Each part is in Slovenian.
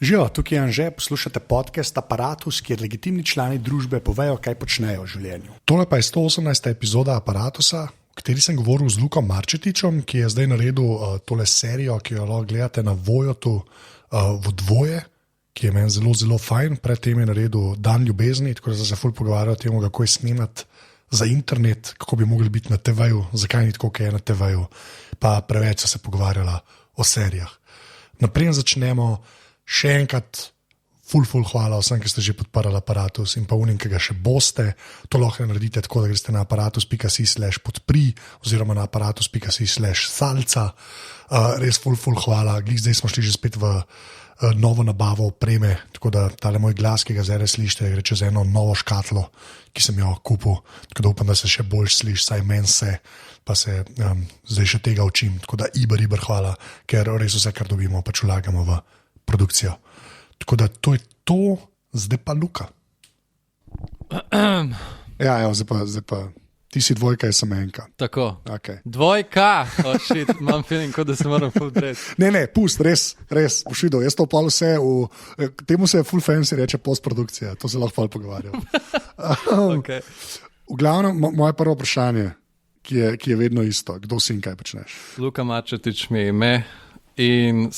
Živijo, tukaj je Anže, poslušate podcast Apparatus, kjer legitimni člani družbe povejo, kaj počnejo v življenju. Tole pa je 118. epizoda Apparatusa, v kateri sem govoril z Lukom Marčetičem, ki je zdaj naredil tole serijo, ki jo lahko gledate na Voyotu v dvoje, ki je meni zelo, zelo fajn. Predtem je naredil Dan ljubezni, tako da se ful pogovarjal o tem, kako je snimati za internet, kako bi mogli biti na TV-ju, zakaj ni tako, kot je na TV-ju, pa preveč so se pogovarjala o serijah. Naprej začnemo. Še enkrat, ful hvala vsem, ki ste že podprli Apparatus in pa unim, ki ga še boste. To lahko naredite tako, da greste na apparatus.si/podpri oziroma na apparatus.si/salca. Res ful hvala. Zdaj smo šli že spet v novo nabavo opreme, tako da tale moj glas, ki ga zdaj slišite, gre čez eno novo škatlo, ki sem jo kupil. Tako da upam, da se še bolj sliši, saj meni se, pa se zdaj še tega učim. Tako da iber hvala, ker res vse, kar dobimo, pač vlagamo v produkcijo. Tako da to je to, zdaj pa Luka. Ja, zdaj pa. Ti si dvojka, jaz sem enka. Tako. Okay. Dvojka! Imam feeling, kot da se moram podreti. Ne, pust, res, boš videl. Jaz to pa vse, temu se full fancy reče postprodukcija, to se lahko pol pogovarjam. Okay. V glavnem, moje prvo vprašanje, ki je vedno isto, kdo si in kaj počneš? Luka Marčetič mi je ime. In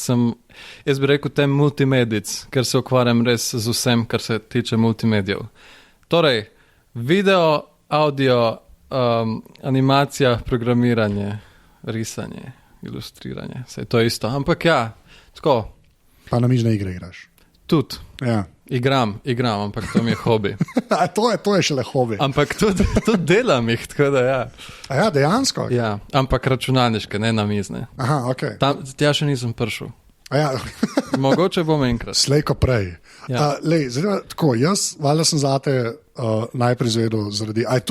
jaz bi rekel tem multimedic, ker se ukvarjam res z vsem, kar se tiče multimedijev. Torej, video, audio, animacija, programiranje, risanje, ilustriranje, vse to je isto. Ampak ja, tako. Pa na mižne igre igraš? Tudi. Ja. Igram, ampak to mi je hobi. To je šele hobi. Ampak tudi delam jih, tako da ja. A ja, dejansko? Ja, ampak računalniške, ne namizne. Aha, ok. Tja še nisem prišel. A ja. Mogoče bom enkrat. Slej ko prej. Ja. Tako, jaz valjda sem zate najprej zvedel zaradi, a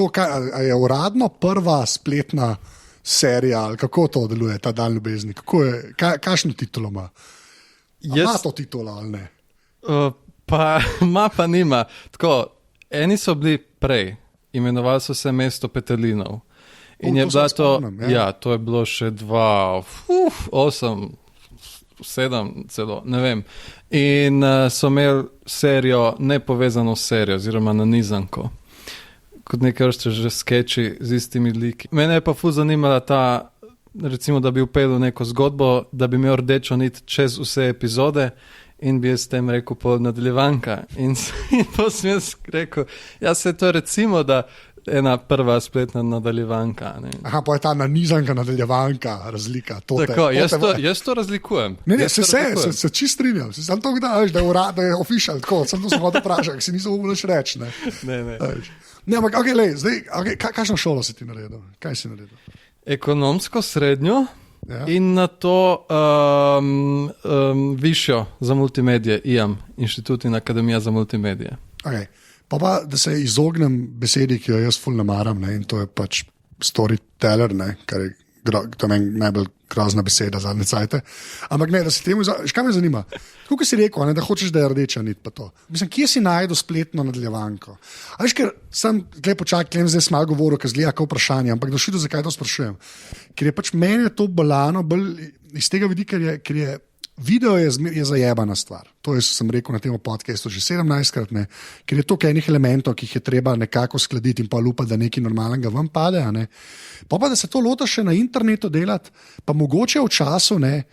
je uradno prva spletna serija, ali kako to deluje, ta Dan ljubezni? Kakšno titulo ima? Ima to titulo ali ne? Pa nima. Tako, eni so bili prej, imenovali so se Mesto Petelinov. In je bilo to, ja, to je bilo še 8, 7 celo, ne vem. In so imeli serijo, nepovezano serijo, oziroma nanizanko. Kot nekaj vrste že skeči z istimi liki. Mene je pa ful zanimala ta, recimo, da bi upeljal neko zgodbo, da bi imel rdečo nit čez vse epizode, in bi jaz tem rekel po nadaljevanka. In pa sem jaz rekel, ja, se to recimo, da ena prva spletna nadaljevanka. Ne. Aha, pa je ta nanizanka nadaljevanka razlika. Tako, jaz to razlikujem. Ne, se čist strinjam. Sam to gledaš, da je official, tako, sem to hotel vprašati, ki si nisem mogel reči. Ne. Ne, ampak, kakšno šolo si ti naredil? Kaj si naredil? Ekonomsko srednjo. Ja. In na to višjo za multimedije, IAM, Inštitut in Akademija za multimedije. Okay. Pa, da se izognem besedi, ki jo jaz ful ne maram, ne, in to je pač storyteller, ne, kar je najbolj grozna beseda zadnje cajte. Ampak ne, da se temu, kaj me zanima? Kako si rekel, ne, da hočeš, da je rdeča nit pa to? Mislim, kje si najdel spletno nadaljevanko? A veš, ker sem, počakaj, zdaj sem malo govoril, ker zgleda kao vprašanje, ampak došli do zakaj to sprašujem. Ker je pač meni to bolano, bolj iz tega vidika, ker je video je zajebana stvar. To sem rekel na tem podcastu že 17krat, ne, ker je toliko enih elementov, ki jih je treba nekako skladiti in pa lupati, da nekaj normalnega vam pade. Ne. Pa da se to lota še na internetu delati, pa mogoče v času, ne,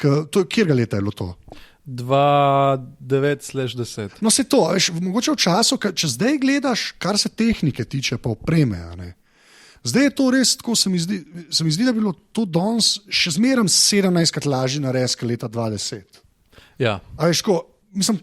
kjer ga leta je bilo to? 2009/10. No se to, veš, mogoče v času, če zdaj gledaš, kar se tehnike tiče, pa opreme, ne. Zdaj je to res tako, se mi zdi, da bi bilo to danes še zmeraj 17krat lažje narediti leta 2010. Ja. A veš, mislim,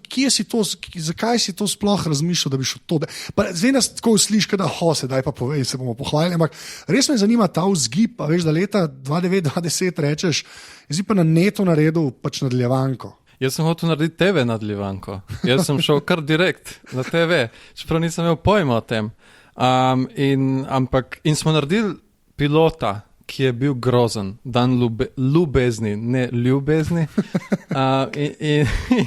zakaj si to sploh razmišljal, da bi šel to? Zdaj nas tako sliš, da sedaj pa povej, se bomo pohvalili, ampak res me zanima ta vzgib, a veš, da leta 2009-2010 rečeš, zdaj pa na netu naredil pač nadaljevanko. Jaz sem hotel narediti TV nadaljevanko. Jaz sem šel kar direkt na TV, čeprav nisem imel pojma o tem. In smo naredili pilota, ki je bil grozen, Dan ljubezni, ne ljubezni,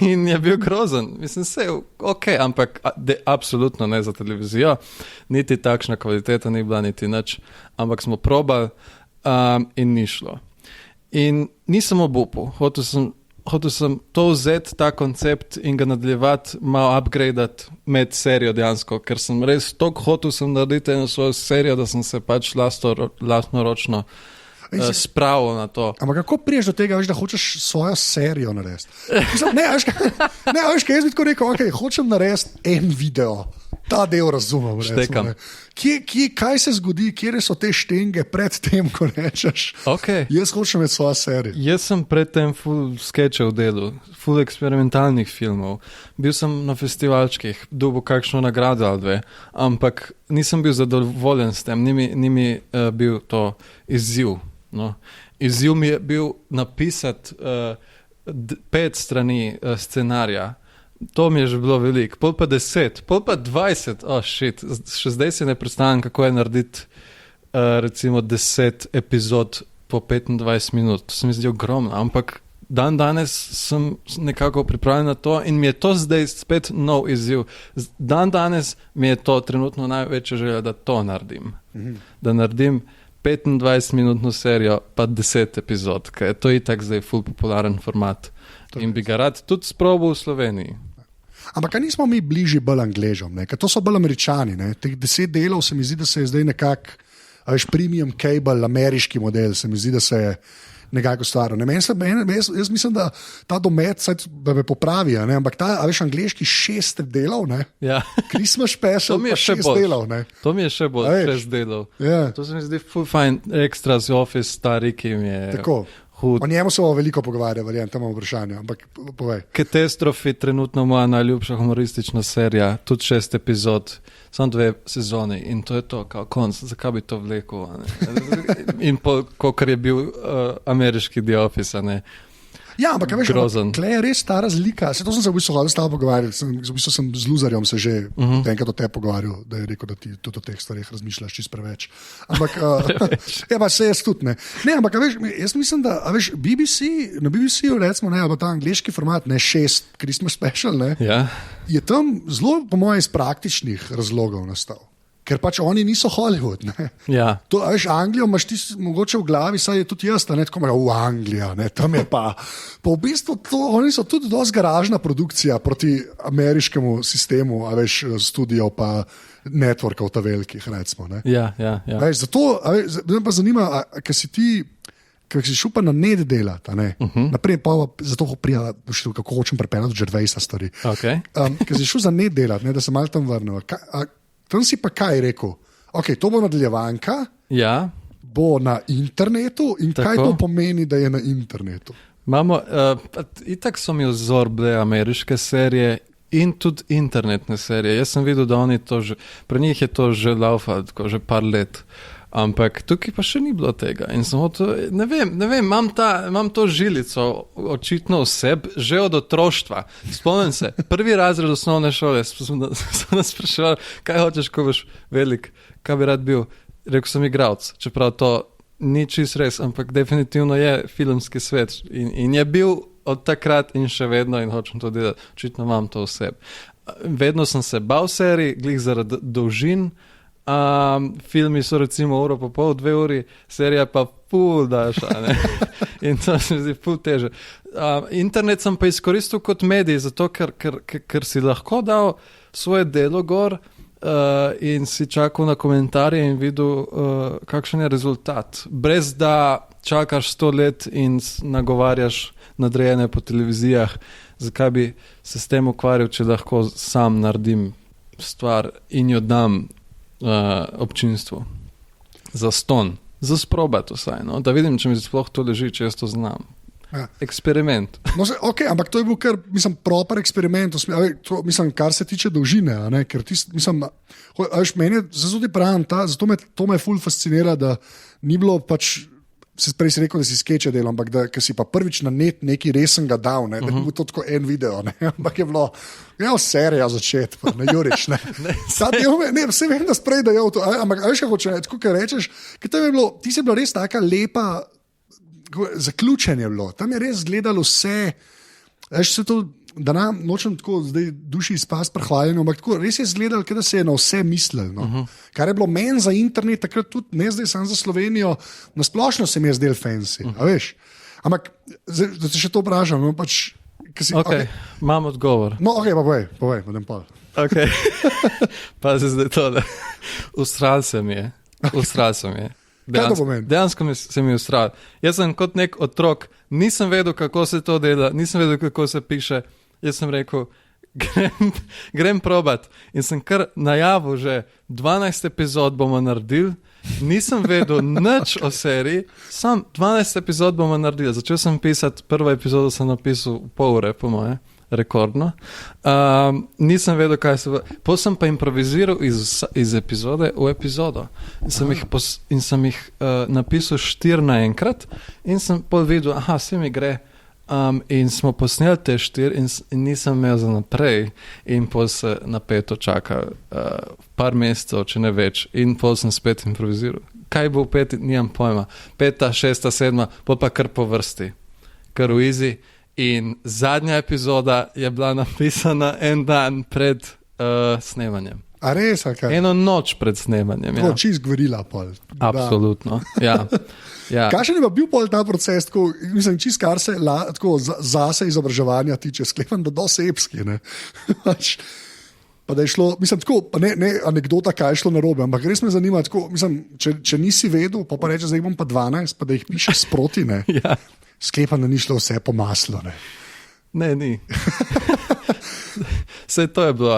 in je bil grozen. Mislim, se ok, ampak absolutno ne za televizijo, niti takšna kvaliteta ni bila, niti nič, ampak smo probali in ni šlo. In nisem obupal, hotel sem hotel sem to vzeti, ta koncept in ga nadaljevati, malo upgradati med serijo dejansko, ker sem res toliko hotel sem narediti eno svojo serijo, da sem se pač lastnoročno spravil na to. Ampak kako priješ do tega, da hočeš svojo serijo narediti? Veš kaj, jaz bi tako rekel, okay, hočem narediti en video. Ta del razumem. Štekam. Kaj se zgodi, kje so te štenge pred tem, ko rečeš? Okay. Jaz hočem imeti svojo serijo. Jaz sem predtem full skečev delal, full eksperimentalnih filmov. Bil sem na festivalčkih, dobil kakšno nagrado ali dve, ampak nisem bil zadovoljen s tem, ni mi bil to izziv. No. Izziv mi je bil napisati 5 strani scenarija. To mi je že bilo veliko, pol pa 10, pol pa 20, še zdaj si ne predstavljam, kako je narediti recimo 10 epizod po 25 minut, to se mi zdi ogromno, ampak danes sem nekako pripravljen na to in mi je to zdaj spet nov izziv. Danes mi je to trenutno največja želja, da to naredim, da naredim 25-minutno serijo pa 10 epizod, ker to je itak zdaj ful popularen format in bi ga rad tudi sprobal v Sloveniji. Ampak nismo mi bližji bolj Angležom, ker to so bolj Američani. Ne? Teh 10 delov se mi zdi, da se je zdaj nekako, premium cable, ameriški model, se mi zdi, da se je nekako stvaril. Jaz mislim, da ta domet, da me popravi, ampak ta, angleški 6 delov, ja. Christmas special, pa 6 delov. To mi je še bolj 6 delov. Ja. To se mi zdi full fine, extra z Office, stari, ki mi je... Tako. O njemu se bomo veliko pogovarjali, tam imamo vprašanje, ampak povej. Katastrofi, trenutno moja najljubša humoristična serija, tudi 6 epizod, samo 2 sezone in to je to, kao konc, zakaj bi to vlekel? In kakor je bil ameriški The Office, ne? Ja, ampak veš, tle je res ta razlika. To sem se v bistvu hodil s tabo pogovarjal, v bistvu sem z Luzarjem se že enkrat o te pogovarjal, da je rekel, da ti tudi o teh stvarih razmišljaš čist preveč. Ampak, ja, pa se jaz tudi ne. Ne, ampak veš, jaz mislim, da veš, na BBC-u recimo, ta angliški format, 6 Christmas special, ja. Je tam zelo, po mojem, iz praktičnih razlogov nastal. Ker pač oni niso Hollywood. Ja. To, veš, Anglijo imaš ti mogoče v glavi, saj je tudi jaz, tako v Anglija, tam je pa. Pa v bistvu oni so tudi dosti garažna produkcija proti ameriškemu sistemu, veš, studijev pa networkov ta velikih, recimo. Ja. Veš, zato me pa zanima, ker si ti, ker si šel pa na net delati, naprej pa zato prija, kako hočem prepeljati do Gervaisa stvari. Okay. Ker si šel za net delati, da se malo tam vrnil. Tam si pa kaj rekel? Ok, to bo nadaljevanka, ja. Bo na internetu in tako. Kaj to pomeni, da je na internetu? Imamo, itak so mi vzor bile ameriške serije in tudi internetne serije. Jaz sem videl, da oni to že, pri njih je to že laufalo, tako že par let. Ampak tukaj pa še ni bilo tega. In sem hotel, ne vem, imam to žilico očitno v sebi, že od otroštva. Spomnim se, prvi razred osnovne šole, sem nas spraševal, kaj hočeš, ko boš velik, kaj bi rad bil. Rekel sem igralec, čeprav to ni čist res, ampak definitivno je filmski svet. In je bil od takrat in še vedno in hočem to delati. Očitno imam to v sebi. Vedno sem se bal serij, glih zaradi dolžin. Filmi so recimo 1,5 ure, 2 uri, serija pa ful daša, in to se mi zdi ful teže. Internet sem pa izkoristil kot medij, zato ker si lahko dal svoje delo gor in si čakal na komentarje in videl, kakšen je rezultat. Brez da čakaš 100 let in nagovarjaš nadrejene po televizijah, zakaj bi se s tem ukvarjal, če lahko sam naredim stvar in jo dam občinstvu za ston, za sprobati vsaj, da vidim, če mi sploh to leži, če jaz to znam. Ja. Eksperiment. Ok, ampak to je bil kar, proper eksperiment, mislim, kar se tiče dolžine, ker ti, meni je zelo pravim, zato to me ful fascinira, da ni bilo pač, prej si rekel, da si skeče delal, ampak da si pa prvič na net nekaj resnega dal, da ni bilo to tako en video, ampak je bilo serija začeti, ne Jurič, vse vem, da sprej da je to, ampak veš, kako če tako kaj rečeš, ti si bila res taka lepa, zaključenje je bilo, tam je res gledalo vse, veš, se to, da nočem tako zdaj duši izpast prehvaljeno, ampak tako res je izgledalo, da se je na vse mislil. Kar je bilo meni za internet, takrat tudi ne zdaj samo za Slovenijo, nasplošno se mi je zdel fancy, a veš. Ampak, da se še to vprašam, no, pač, Okay. Imam odgovor. No, ok, pa povej, potem pa. Okay. Pazi zdaj tole. Ustral se mi je. Kaj to pomeni? Dejansko se mi je ustral. Jaz sem kot nek otrok, nisem vedel, kako se to dela, nisem vedel, kako se piše. Jaz sem rekel, grem probat. In sem kar najavil, že 12 epizod bomo naredili. Nisem vedel nič o seriji, sam 12 epizod bomo naredili. Začel sem pisati, prvo epizodo sem napisal v pol ure, po moje, rekordno. Nisem vedel, kaj se bo. Potem sem pa improviziral iz epizode v epizodo. In sem jih napisal 4 naenkrat in sem pol videl, vse mi gre. In smo posneli te 4 in nisem imel za naprej in pol se napeto čaka par mesecev, če ne več, in pol sem spet improviziral. Kaj bo v 5, nimam pojma. 5., 6., 7., pol pa kar po vrsti. Kar v easy. In zadnja epizoda je bila napisana en dan pred snemanjem. A res, ali kaj? Eno noč pred snemanjem. Tako, čist gverila pol. Absolutno, ja. Ja. Kakšen je bil pol ta proces, tako, mislim, čist kar se zase izobraževanja tiče, sklepam, da dosti epski, ne? Pa da je šlo, mislim, tako, pa ne anekdota, kaj je šlo narobe, ampak res me zanima, tako, mislim, če nisi vedel, pa reče, zdaj bom pa 12, pa da jih pišeš sproti, ne? Ja. Sklepam, da ni šlo vse po maslu, ne? Ne, ni. Vse to je bilo,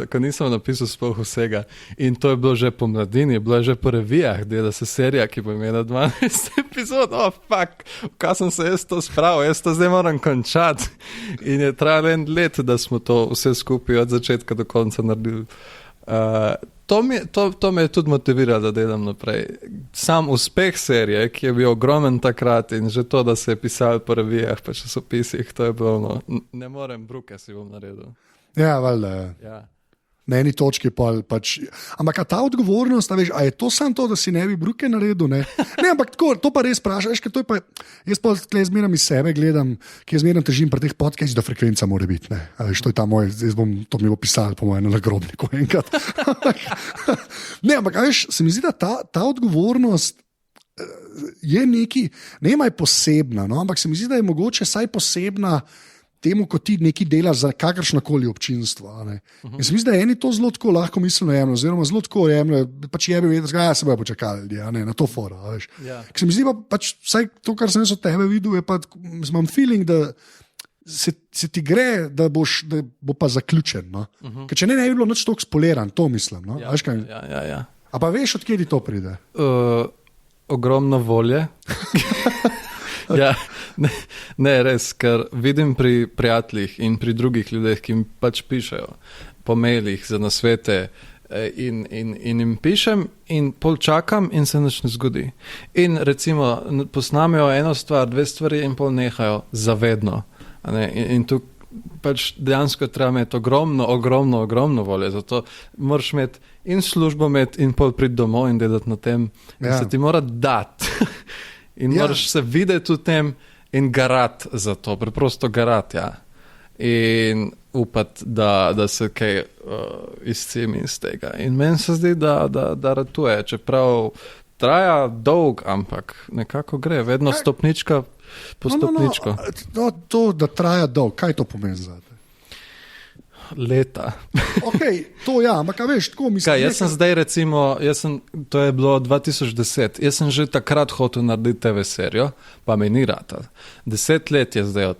ko nisem napisal sploh vsega. In to je bilo že po mladini, bilo je že po revijah, dela se serija, ki bo imela 12 epizod. Kaj sem se jaz to spravil, jaz to zdaj moram končati. In je trajalo 1 let, da smo to vse skupaj od začetka do konca naredili. To me je tudi motiviralo, da delam naprej. Sam uspeh serije, ki je bil ogromen takrat, in že to, da se je pisal po revijah, pa časopisih, to je bilo, ne morem, bruke si bom naredil. Ja, valjda. Ja. Na eni točki pač. Ampak ta odgovornost, a je to samo to, da si ne bi bruke naredil? Ne, ampak tako, to pa res vprašaš, ker to je pa, jaz pa zmeram iz sebe gledam, ki jaz zmeram težim pri teh podcastih, da frekvenca mora biti. Ne, veš, to je ta moj, to mi bo pisal po mojem nagrobniku enkrat. Ne, ampak veš, se mi zdi, da ta odgovornost je neki, ne je posebna, no, ampak se mi zdi, da je mogoče saj posebna temu, ko ti nekaj delaš za kakršnokoli občinstvo. In se mi zdi, da eni to zelo tako lahko miselno jemljajo, oziroma zelo tako jemljajo, pač je bi vedel, da se bojo počakali ljudje, na to fora. Ja. Se mi zdi pa pač, vsaj to, kar sem jaz od tebe videl, je pa, imam feeling, da se ti gre, da bo pa zaključen. No? Ker če ne bi bilo nič toliko spoliran, to mislim. No? Ja. A pa veš, od kje ti to pride? Ogromno volje. Ja, ne, res, ker vidim pri prijateljih in pri drugih ljudeh, ki mi pač pišejo po mailih za nasvete in jim pišem in pol čakam in se nič ne zgodi. In recimo posnamejo 1 stvar, 2 stvari in pol nehajo zavedno. In tu pač dejansko treba imeti ogromno volje, zato moraš imeti in službo imeti in pol priti domov in delati na tem, in se ti mora dati. In moraš se videti v tem in garati za to, preprosto garati, ja. In upati, da se kaj izcimi iz tega. In meni se zdi, da ratuje, čeprav traja dolg, ampak nekako gre, vedno stopnička po stopničko. No, to, da traja dolg, kaj to pomeni za te? Leta. Ok, to ja, ampak veš, tako mislim. Kaj, jaz sem zdaj recimo, to je bilo 2010, jaz sem že takrat hotel narediti TV serijo, pa mi ni ratalo. 10 let je zdaj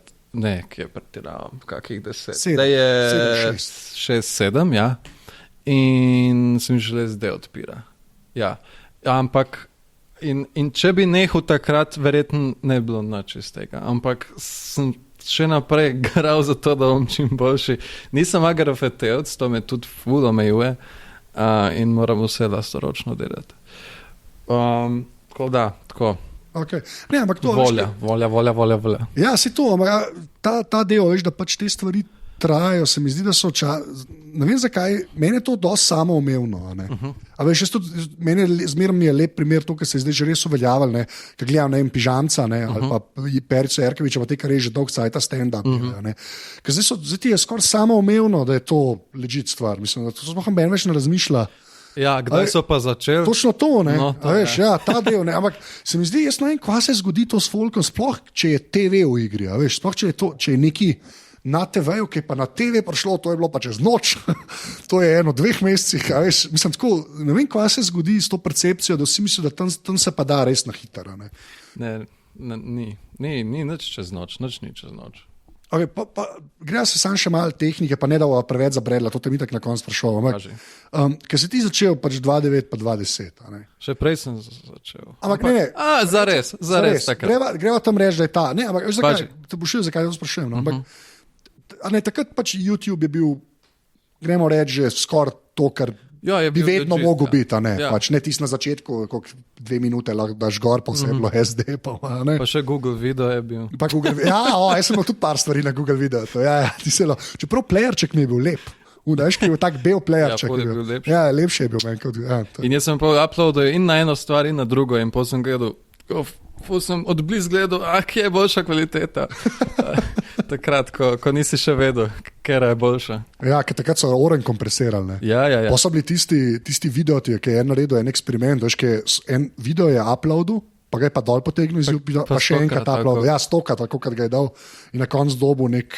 ki je pretiravam, kakih 10? Zdaj je 6-7, ja. In sem želel zdaj odpira. Ja, ampak in če bi nehal takrat, verjetno ne bi bilo nič iz tega, ampak sem še naprej garal za to, da bom čim boljši. Nisem agrofetevc, to me tudi ful omejuje in moram vse lastoročno delati. Tako. Okay. Ne, ampak to, volja. Ja, si to, ampak ta del, veš, da pač te stvari trajajo, se mi zdi, da so ne vem zakaj, meni je to dosti samoumevno. A veš, meni zmeraj mi je lep primer to, kar se je zdaj že res uveljavljalo, ker gledam Pižamca, ali pa Perico Erkoviča, pa te, kar je že dolg cajta stand-up. Ker zdaj ti je skoraj samoumevno, da je to legit stvar. Mislim, da to sploh ben več ne razmišlja. Ja, kdaj so pa začeli? Točno to, ne. No, to veš, ja, ta del, ne. Ampak se mi zdi, jaz ne vem, kva se zgodi to s folkom, sploh če je TV v igri, veš, sploh če je neki na TV-ju, ki je pa na TV prišlo, to je bilo pa čez noč, to je 1-2 mesecih, veš, mislim, tako, ne vem, kva se zgodi s to percepcijo, da vsi mislijo, da tam se pa da res na hitro, ne. Ni nič čez noč, nič ni čez noč. Okay, gre se sam še malo tehnike, pa ne da bo preveč zabredla, to te mi tako na koncu sprašoval. Ker si ti začel pač 2.9 pa 2.10. Še prej sem začel. Ampak ne. Zares. Greva tam reči, da je ta. Ne, ampak zakaj? Te bo šel, zakaj to sprašujem. No? Ampak takrat pač YouTube je bil, gremo reči, že skoraj to, kar bi vedno mogel biti, pač ne tisti na začetku, 2 minute lahko daš gor, pa vse je bilo SD. Pa še Google Video je bil. Jaz sem imel tudi par stvari na Google Video. Čeprav playerček mi je bil lep. Veš, ki je bil tak bel playerček. Lepši je bil meni kot. In jaz sem pa uploadil in na eno stvar in na drugo in potem sem gledal, sem odbliz gledal, kje je boljša kvaliteta. Takrat, ko nisi še vedel, kera je boljša. Ja, ker takrat so oren kompresirali. Ja. Pa so bili tisti videoti, ki je naredil en eksperiment, veš, en video je uploadil, pa ga je pa dol potegnil iz YouTube, pa še enkrat uploadil. Ja, 100-krat, tako kot ga je dal in na koncu dobil nek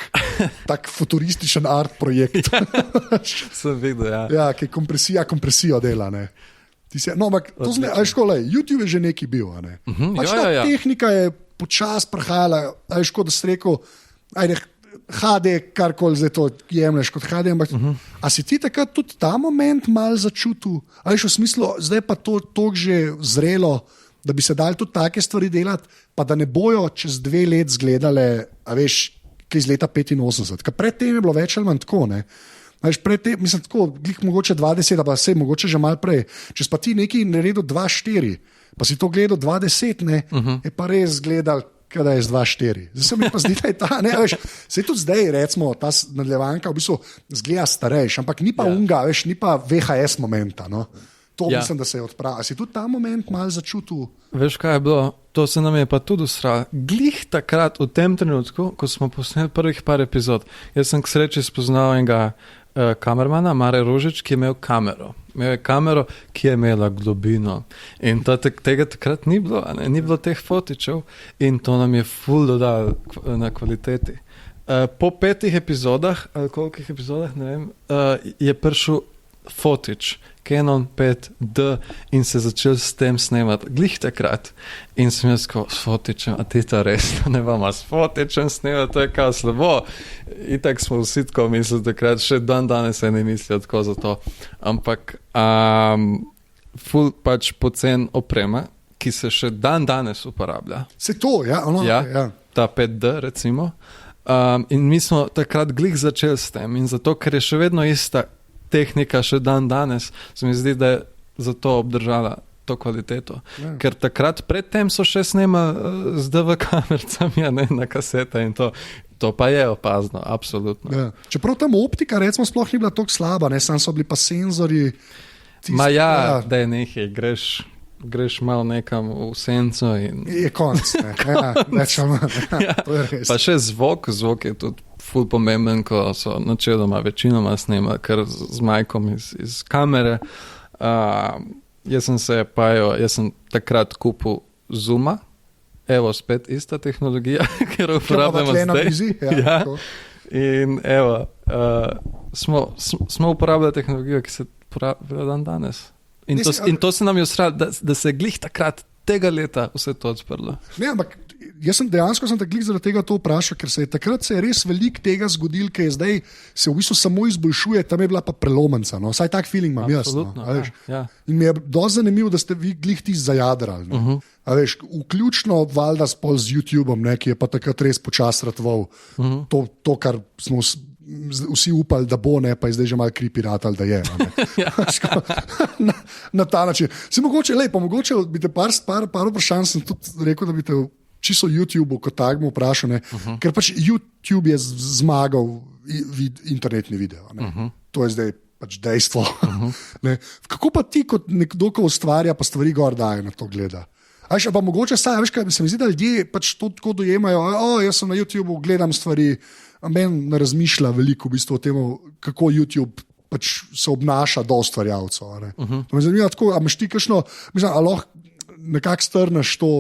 tak futurističen art projekt. Sem videl, ja. Ja, ki kompresijo dela, ne. No, ampak YouTube je že neki bil, ne. Tehnika je počas prehajala, kot da si rekel, ajde, HD, karkoli zdaj to jemlješ kot HD, ampak a si ti takrat tudi ta moment mal začutil, v smislu, zdaj pa to že zrelo, da bi se dali tudi take stvari delati, pa da ne bojo čez 2 let zgledale, kaj iz leta 85, ker predtem je bilo več ali manj tako, ne. Predtem, mislim, tako, mogoče 20, pa vse, mogoče že malo prej. Če pa ti nekaj naredil 2.4, pa si to gledal 2.10, je pa res gledal, kada je z 2.4. Zdaj se mi pa zdi, da je ta, se tudi zdaj, recimo, ta nadaljevanka v bistvu zgleda starejš, ampak ni pa unga, ni pa VHS momenta, no. To mislim, da se je odpravil. A si tudi ta moment malo začutil? Veš, kaj je bilo? To se nam je pa tudi usralo. Glih takrat, v tem trenutku, ko smo posneli prvih par epizod, jaz sem k sreči spoznal enega kamermana, Mare Rožič, ki je imel kamero. Imel je kamero, ki je imela globino. In tega takrat ni bilo, ni bilo teh fotičev in to nam je ful dodalo na kvaliteti. Po 5 epizodah, ali kolikih epizodah, ne vem, je prišel fotič, Canon 5D in se začel s tem snemati. Glih takrat. In sem jaz s fotičem, a ti to res, ne vama s fotičem snemati, to je kao slabo. In tak smo vsi tako mislili takrat, še danes se ne mislijo tako za to. Ampak ful pač pocen oprema, ki se še danes uporablja. Se to, ja. Ta 5D recimo. In mi smo takrat glih začeli s tem in zato, ker je še vedno ista tehnika še danes, se mi zdi, da je zato obdržala to kvaliteto. Ja. Ker takrat predtem so še snemali z DV kamercami, na kasete in to pa je opazno, absolutno. Ja. Čeprav tam optika, recimo, sploh ni bila tako slaba, sam so bili pa senzori. Da je nekaj, greš malo nekam v senco in... Je konc, Pa še zvok je tudi ful pomemben, ko so načeloma večinoma snemali, ker z majkom iz kamere. Jaz sem takrat kupil Zooma, evo spet ista tehnologija, ker uporabljamo zdaj. Ja. In evo, smo uporabljali tehnologijo, ki se uporablja danes. In to se nam je usralo, da se je glih takrat tega leta vse to odprlo. Ne, ampak jaz sem dejansko te glih zaradi tega to vprašal, ker takrat se je res veliko tega zgodil, ker je zdaj se v bistvu samo izboljšuje, tam je bila pa prelomenca, no? Vsaj tak feeling imam jaz. Ja. In mi je dosti zanimivo, da ste vi glih ti zajadrali. No? Vključno valjda z YouTubeom, ki je pa takrat res počas ratoval to, kar smo vsi upali, da bo, pa je zdaj že malo creepy ratal, da je. Na ta način. Mogoče bi te par vprašanj sem tudi rekel, da bi te čisto YouTube kot takmu vprašal, ker pač YouTube je zmagal internetni video. To je zdaj pač dejstvo. Kako pa ti kot nekdo, ko ustvarja, pa stvari gor daje na to gleda? Pa mogoče veš, se mi zdi, da ljudje pač to tako dojemajo, jaz sem na YouTubeu, gledam stvari, a meni ne razmišlja veliko v bistvu o tem, kako YouTube pač se obnaša do ustvarjalcev. Me zanima, tako, a imaš ti kakšno, mislim, a lahko nekako strneš to,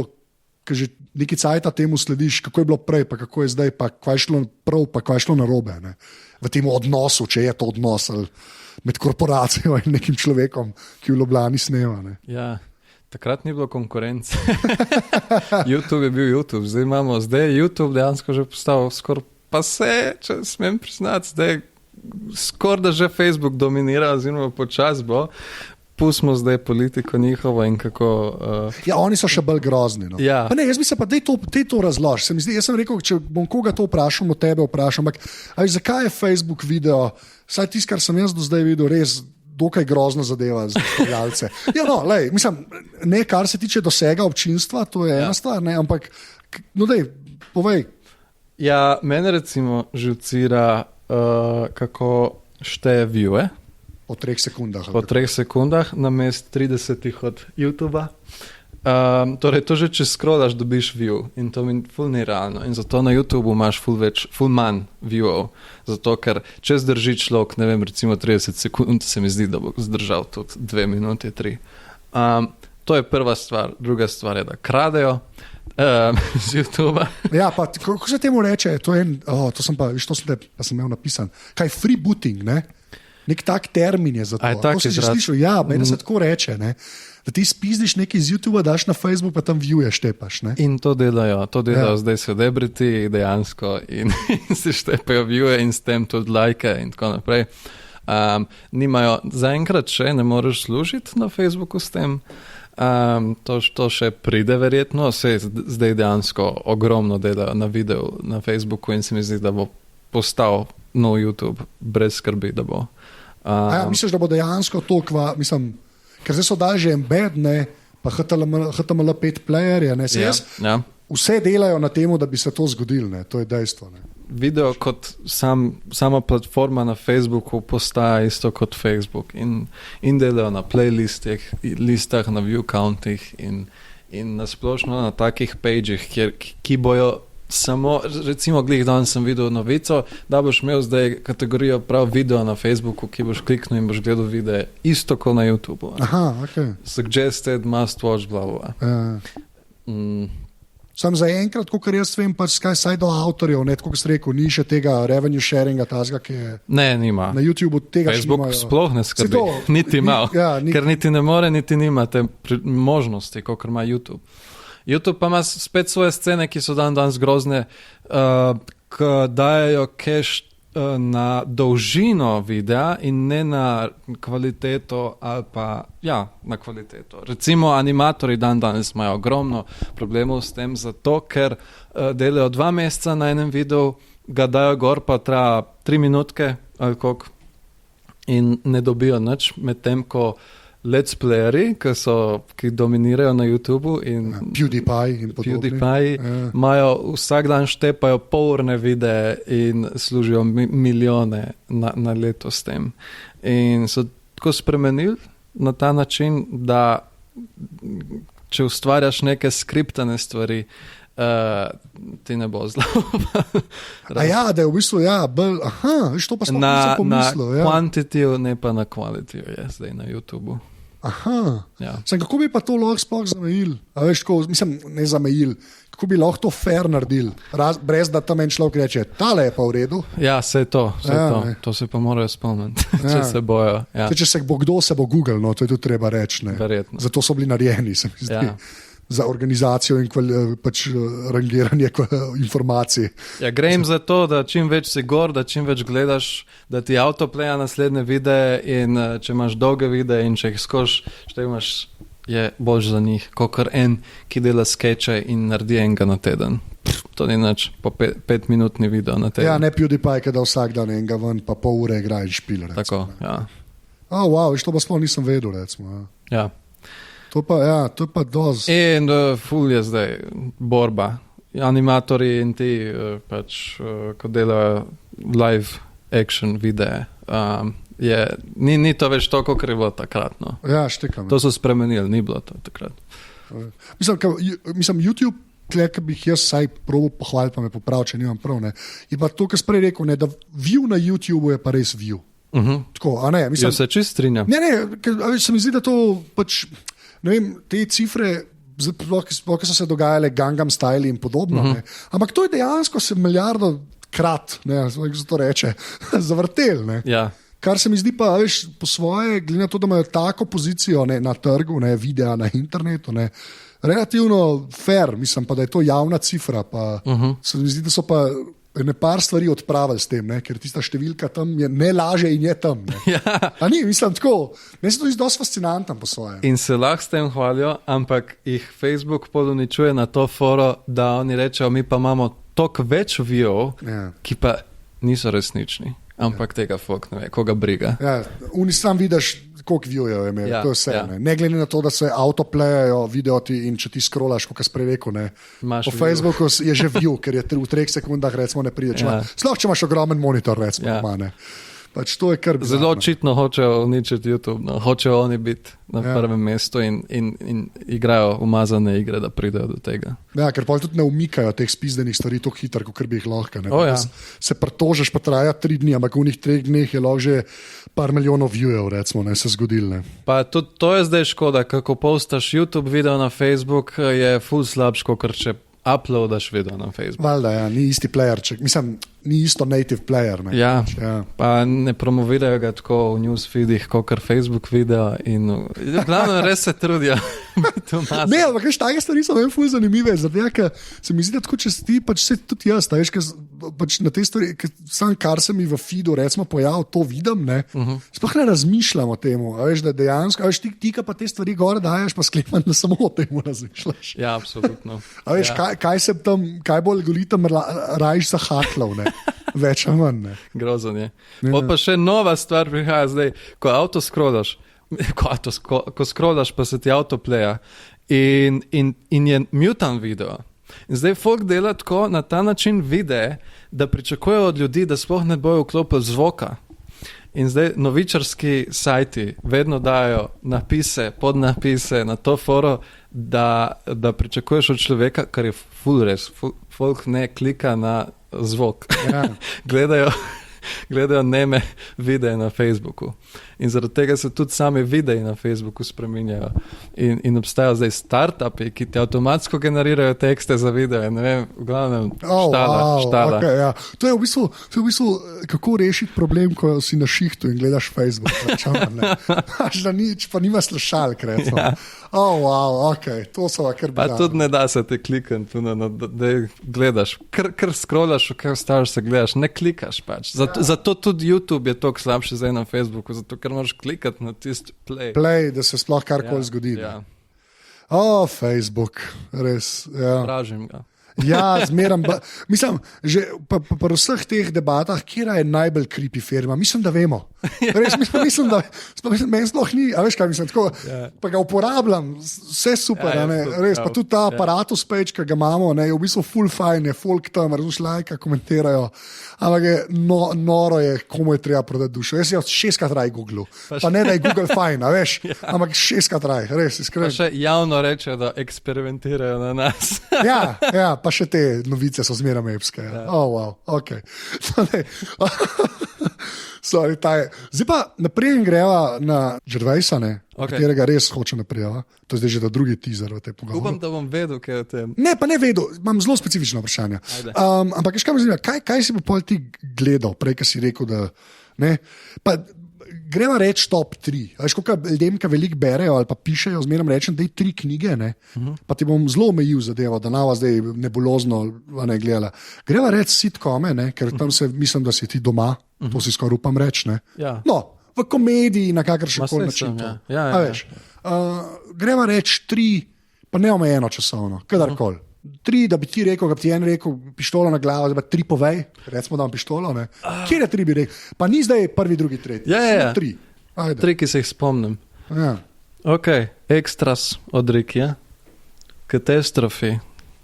ker že neki cajta temu slediš, kako je bilo prej, pa kako je zdaj, pa kaj je šlo prav, pa kaj je šlo narobe, ne? V tem odnosu, če je to odnos med korporacijo in nekim človekom, ki v Ljubljani snema. Ne? Ja, takrat ni bilo konkurence. YouTube je bil YouTube, zdaj je YouTube dejansko že postal skoraj pa se, če smem priznati, zdaj skoraj da že Facebook dominira, oziroma počas bo. Pustimo zdaj politiko njihovo in kako... Ja, oni so še bolj grozni. No. Ja. Pa ne, jaz bi se pa to razložil. Jaz sem rekel, če bom koga to vprašal, o tebe vprašam, ampak zakaj je Facebook video, vsaj tisto, kar sem jaz do zdaj videl, res dokaj grozno zadeva za ustvarjalce. Ja, no, lej, mislim, ne kar se tiče dosega občinstva, to je ena stvar, ne, ampak, no dej, povej. Ja, mene recimo živcira, kako šteje viewe. Po 3 sekundah. Po 3 sekundah, namest 30 od YouTuba. Torej, to že če scrollaš, dobiš view in to mi ful ni realno. In zato na YouTubu imaš ful manj viewov. Zato, ker če zdrži človek, ne vem, recimo 30 sekund, se mi zdi, da bo zdržal tudi 2 minute, 3. To je prva stvar. Druga stvar je, da kradejo z YouTuba. Ja, pa kako se temu reče? To je to sem imel napisan. Kaj freebooting, ne? Nek tak termin je za to. To si že slišal? Ja, meni se tako reče, ne? Da ti spizdiš nekaj iz YouTuba, daš na Facebook, pa tam viewje štepaš. Ne? In to delajo zdaj celebrity dejansko in si štepajo viewje in s tem tudi like in tako naprej. Nimajo, zaenkrat še ne moreš služiti na Facebooku s tem. To še pride verjetno, zdaj dejansko ogromno delajo na videu na Facebooku in se mi zdi, da bo postal nov YouTube brez skrbi, da bo. Misliš, da bo dejansko to, ker zdaj so dali že embed, ne, pa HTML5 playerje, ne, vse delajo na temu, da bi se to zgodilo, ne, to je dejstvo. Ne. Video kot sama platforma na Facebooku postaja isto kot Facebook in delajo na playlistah, na view countih in na splošno na takih pageih, ki bojo samo, recimo glih danes sem videl novico, da boš imel zdaj kategorijo prav video na Facebooku, ki boš kliknil in boš gledal videe isto kot na YouTubu. Aha, ok. Suggested, must watch, bla bla. Sam za enkrat, kot jaz vem, pač saj do avtorjev, ne, tako kot si rekel, ni še tega revenue sharinga, tazga, ki je nima. Na YouTubu tega Facebook sploh ne skrbi, niti mal, ker niti ne more, niti nima te možnosti, kot ima YouTube. YouTube pa ima spet svoje scene, ki so danes grozne, ki dajajo cache na dolžino videa in ne na kvaliteto ali pa, na kvaliteto. Recimo animatorji danes imajo ogromno problemov s tem, zato ker delajo 2 meseca na enem videu, ga dajo gor, pa traja 3 minutke ali koliko in ne dobijo nič, medtem ko let's playeri, ki dominirajo na YouTubu in PewDiePie in podobni. Imajo vsak dan štepajo polurne videe in služijo milijone na leto s tem. In so tako spremenili na ta način, da če ustvarjaš neke skriptane stvari, ti ne bo zlo. Da je v bistvu, to pa sploh nisem pomislil. Na quantity, ne pa na quality je zdaj na YouTubu. Kako bi pa to lahko sploh zamejili? Mislim, ne zamejili. Kako bi lahko to fair naredili? Brez da tam en človek reče, tale je pa v redu. Ja, vse to. To se pa morajo spomniti, če se bojo. Ja. Če se bo kdo, se bo Google, no, to je tudi treba reči. Verjetno. Zato so bili narejeni, se mi zdi. Za organizacijo in pač rangiranje informacij. Ja, grem za to, da čim več si gor, da čim več gledaš, da ti avtopleja naslednje videe in če imaš dolge videe in če jih skoš, štejmaš, je boljš za njih, kakor en, ki dela skeče in naredi enega na teden. To ni nič, po 5-minutni video na teden. Ja, ne PewDiePie, kada vsak dan enega ven, pa pol ure igra in špil. Tako, ja. To pa sploh nisem vedel, recimo. Ja. To je pa doz. In ful je zdaj borba. Animatorji in ti ko delajo live action videe, ni to več to, kot je bilo takrat. No. Ja, štekam. To so spremenili, ni bilo to takrat. Mislim, YouTube, ki bi jaz saj probil pohvaliti, pa me popravil, če nimam prav, ne, je pa to, kar sem prej rekel, ne, da view na YouTubu je pa res view. Tako, a ne, mislim, Jaz se čist strinjam. Ne, se mi zdi, da to pač, ne vem, te cifre, sploh so se dogajale Gangnam Style in podobno, ne, ampak to je dejansko se milijardo krat, ne, kako se to reče, zavrtel, ne. Ja. Kar se mi zdi pa, veš, po svoje, glede na to, da imajo tako pozicijo, ne, na trgu, ne, videa na internetu, ne, relativno fair, mislim pa, da je to javna cifra, pa se mi zdi, da so pa ene par stvari odpravili s tem, ne, ker tista številka tam je ne laže in je tam. Ne. Ja. A ni, mislim tako, meni se to zdi dosti fascinantno po svoje. In se lahko s tem hvalijo, ampak jih Facebook poduničuje na to foro, da oni rečejo, mi pa imamo toliko več viewov, ki pa niso resnični. Ampak tega folk ne ve, koga briga. Ja, oni sam vidiš, koliko viewjev je imel, to je vse. Ne glede na to, da se autoplayajo videoti in če ti scrollaš, kot sprej rekel, ne. Po Facebooku je že view, ker je v 3 sekundah recimo ne pride. Sploh če imaš ogromen monitor, recimo, ne. Pač to je kar bizarno. Zelo očitno hočejo uničiti YouTube, no. Hočejo oni biti na prvem mestu in igrajo umazane igre, da pridejo do tega. Ja, ker pa tudi ne umikajo teh spizdenih stvari tako hitro, kot bi jih lahko. Se pritožiš, pa traja 3 dni, ampak v njih 3 dneh je lahko že par milijonov viewjev, recimo, ne se zgodilo. Pa tudi to je zdaj škoda, kako postaš YouTube video na Facebook, je ful slabško, ker če uploadaš video na Facebook. Valjda, ja, ni isti playerček, mislim, ni isto native player. Ne? Ja, pa ne promovirajo ga tako v newsfeedih, kot Facebook video in glavno res se trudijo. Ne, ampak veš, take stvari so meni ful zanimive, zato ker se mi zdi, da tako, če si pač se tudi jaz, veš, pač na te stvari, sam kar se mi v feedu recimo pojavil, to vidim, ne, sploh ne razmišljam o tem, veš, da dejansko, veš, ti ka pa te stvari gore daješ, pa sklepam, da samo o tem razmišljaš. Ja, absolutno. A veš, kaj se tam, kaj bolj golitem rajš zahatlov, ne, več ali manj, ne. Grozan je. Pa še nova stvar prihaja zdaj, ko avto scrollaš, ko scrollaš, pa se ti avto playa in je mutan video. In zdaj folk dela tako na ta način videe, da pričakujejo od ljudi, da sploh ne bojo vklopili zvoka. In zdaj novičarski sajti vedno dajo napise, podnapise na to foro, da pričakuješ od človeka, kar je ful res, folk ne klika na zvok. Ja. Gledajo neme videe na Facebooku. In zaradi tega se tudi sami videi na Facebooku spreminjajo. In obstajajo zdaj startupi, ki ti avtomatsko generirajo tekste za videe. Ne vem, v glavnem, štala. Okay, ja. To je v bistvu, kako rešiti problem, ko si na šihtu in gledaš Facebook. Da nič, pa nima slušalk, recimo. Ja. Okay. To so kar bizarno. Pa tudi ne da se te klikati, da gledaš. Kar scrollaš, kaj ostaviš se gledaš, ne klikaš pač. Zato tudi YouTube je toliko slabši zdaj na Facebooku, zato ker moraš klikati na tisti play. Play, da se sploh karkoli zgodi. Ja. Facebook, res. Ja. Pražim ga. Ja, zmeram. Mislim, že pri vseh teh debatah, kjera je najbolj creepy firma, mislim, da vemo. Res, mislim, da meni sploh ni, a veš kaj mislim, tako, pa ga uporabljam, vse super, res, pa tudi ta aparatus page, ki ga imamo, ne, je v bistvu full fine, je folk tam, razumš, lajka, komentirajo, ampak je noro je, komu je treba prodati dušo. Jaz je 6-krat raj Google, pa ne da je Google fine, a veš, ampak 6-krat raj, res, iskreno. Pa še javno reče, da eksperimentirajo na nas. Ja, pa še te novice so zmeraj epske. Ja. Wow, ok. Sorry, zdaj pa naprej greva na Gervaisa, katerega res hoče naprej. To je zdaj že drugi teaser v tej pogovoru. Upam, da bom vedel, kaj je o tem. Ne, pa ne vedel, imam zelo specifično vprašanje. Ampak kaj me zanima, kaj si bo ti gledal, prej, kaj si rekel, da ne. Pa greva reči top 3. Veš, koliko ljudem, ki veliko berejo ali pa pišejo, zmeraj rečem, da je 3 knjige, ne? Pa ti bom zelo omejil zadevo, da nava zdaj nebulozno ne gledala. Greva reči sitcome, ne? Ker tam se mislim, da si ti doma, to si skoraj upam reči. Ja. No, v komediji na kakršenkoli način. Ja. Greva reči 3, pa neomejeno časovno, kadarkoli. 3, da bi ti rekel, da bi ti en rekel, pištolo na glavo, da bi 3 povej, recimo, da imam pištolo, ne. Kjer je 3 bi rekel? Pa ni zdaj 1., 2., 3. Ja. 3. 3, ki se jih spomnim. Ja. Ok, Extras od Rikija, Katastrofi,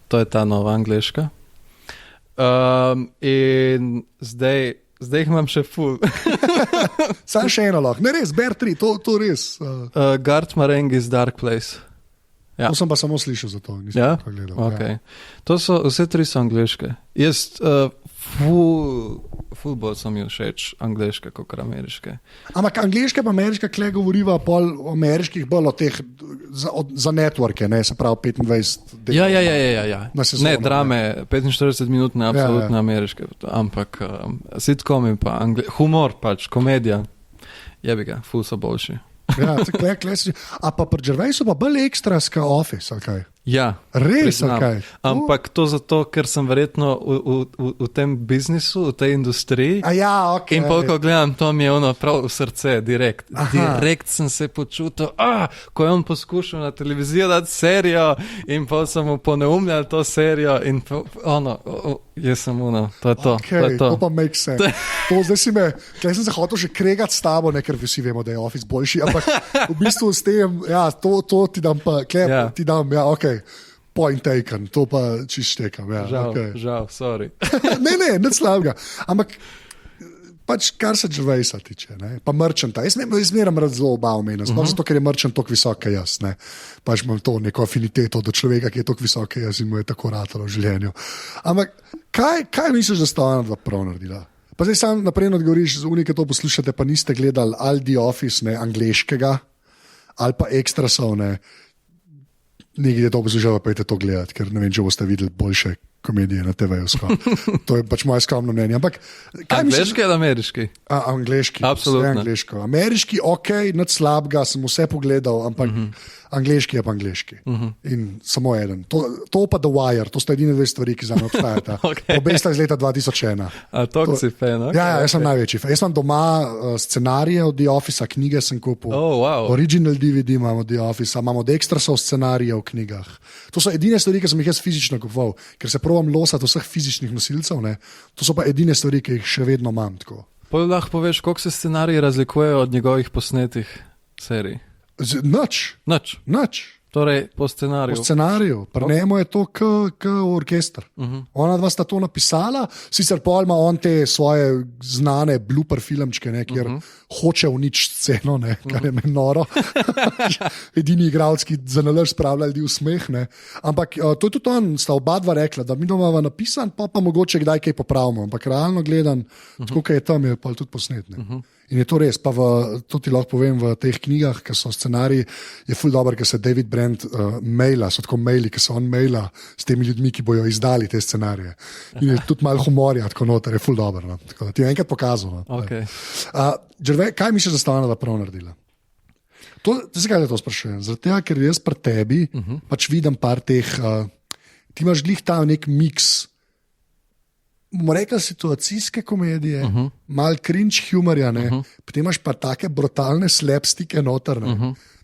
to je ta nova angleška. In zdaj jih imam še ful. Sam še eno lahko. Ne res, ber 3, to res. Garth Marenghi's Dark Place. Ja. To sem pa samo slišal za to, nisem pa gledal. Okay. To so, vse 3 so angleške. Jaz Futbol so mi všeč, angleške kot ameriške. Ampak angleške pa ameriške, kle govoriva pol o ameriških bolj o teh za networke, ne, se pravi 25. Ja. Ne, drame, 45 minut ne, absolutno ameriške, ampak sitcomi pa humor pač, komedija, jebi ga, ful so boljši. Ja, a pa pri Gervaisu pa bolj ekstras ka Office, ali kaj? Ja, res, ali kaj? Ampak to zato, ker sem verjetno v tem biznisu, v tej industriji. Okay. In ko gledam, to mi je ono prav v srce, direkt. Direkt sem se počutil, ko je on poskušal na televizijo dati serijo in pa sem mu poneumljal to serijo in jaz sem to je to. Okay, to pa make sense. Zdaj si me, kaj sem se hotel že kregati s tabo, ne, ker vsi vemo, da je Office boljši, ampak v bistvu s tem, to ti dam pa, ti dam, ok. Point taken, to pa čistekam. Žal, sorry. ne, slabega. Ampak, pač kar se Gervaisa tiče, ne? Pa Merchanta. Jaz zmeram rad zelo oba omena, zato ker je Merchant toliko visok, kot jaz. Ne? Pač imam to neko afiniteto do človeka, ki je toliko visok, kot jaz in mu je tako ratalo v življenju. Ampak, kaj misliš, da sta ona dva prav naredila? Pa zdaj sam naprej odgovoriš, z unike to poslušate, pa niste gledali ali The Office, ne, angleškega, ali pa Extrasov, ne. Nekaj je to poslušalo, pa je to gledati, ker ne vem, če boste videli boljše komedije na TV-ju. To je pač moje skromno mnenje. Ampak, angleški ali ameriški? Angleški. Absolutno. Ameriški, ok, nad slabega, sem vse pogledal, ampak angleški je pa angleški. In samo eden. To pa The Wire, to sta edine dve stvari, ki za me obstajata. Obe sta iz leta 2001. A to si fan, ok? Ja, jaz sem največji. Jaz sem doma scenarije od The Office, knjige sem kupil. Wow. Original DVD imamo od The Office, imamo od Extrasov scenarije v knjigah. To so edine stvari, ki sem jih jaz fizično kupoval, ker se probam losati vseh fizičnih nosilcev, ne? To so pa edine stvari, ki jih še vedno imam. Lahko poveš, koliko se scenariji razlikujejo od njegovih posnetih serij? Nič. Torej, po scenariju. Po scenariju. Pri njemu je to k orkester. Ona dva sta to napisala, sicer pol ima on te svoje znane blooper filmčke, ne, kjer hoče uničiti sceno, ne, kar je meni noro. Edini igralec, ki za nalaž spravlja ljudi v smeh. Ne. Ampak to je tudi on, sta oba dva rekla, da mi doma napisan, pa mogoče kdaj kaj popravimo. Ampak realno gledam, tako kaj je tam, je pa tudi posnet. In je to res, pa to ti lahko povem v teh knjigah, ki so scenariji, je ful dobro, ker se David Brent maila, so tako maili, ki se on maila s temi ljudmi, ki bojo izdali te scenarije. In je tudi malo humorja, tako noter, je ful dobro. No. Tako da ti je enkrat pokazal. No. Okay. Kaj misliš, da sta ona prav naredila? Zakaj to sprašujem? Zaradi tega, ker jaz pri tebi pač vidim par teh, ti imaš glih ta nek miks, bomo rekli situacijske komedije, mal cringe humorja, potem imaš pa take brutalne slapstike noter,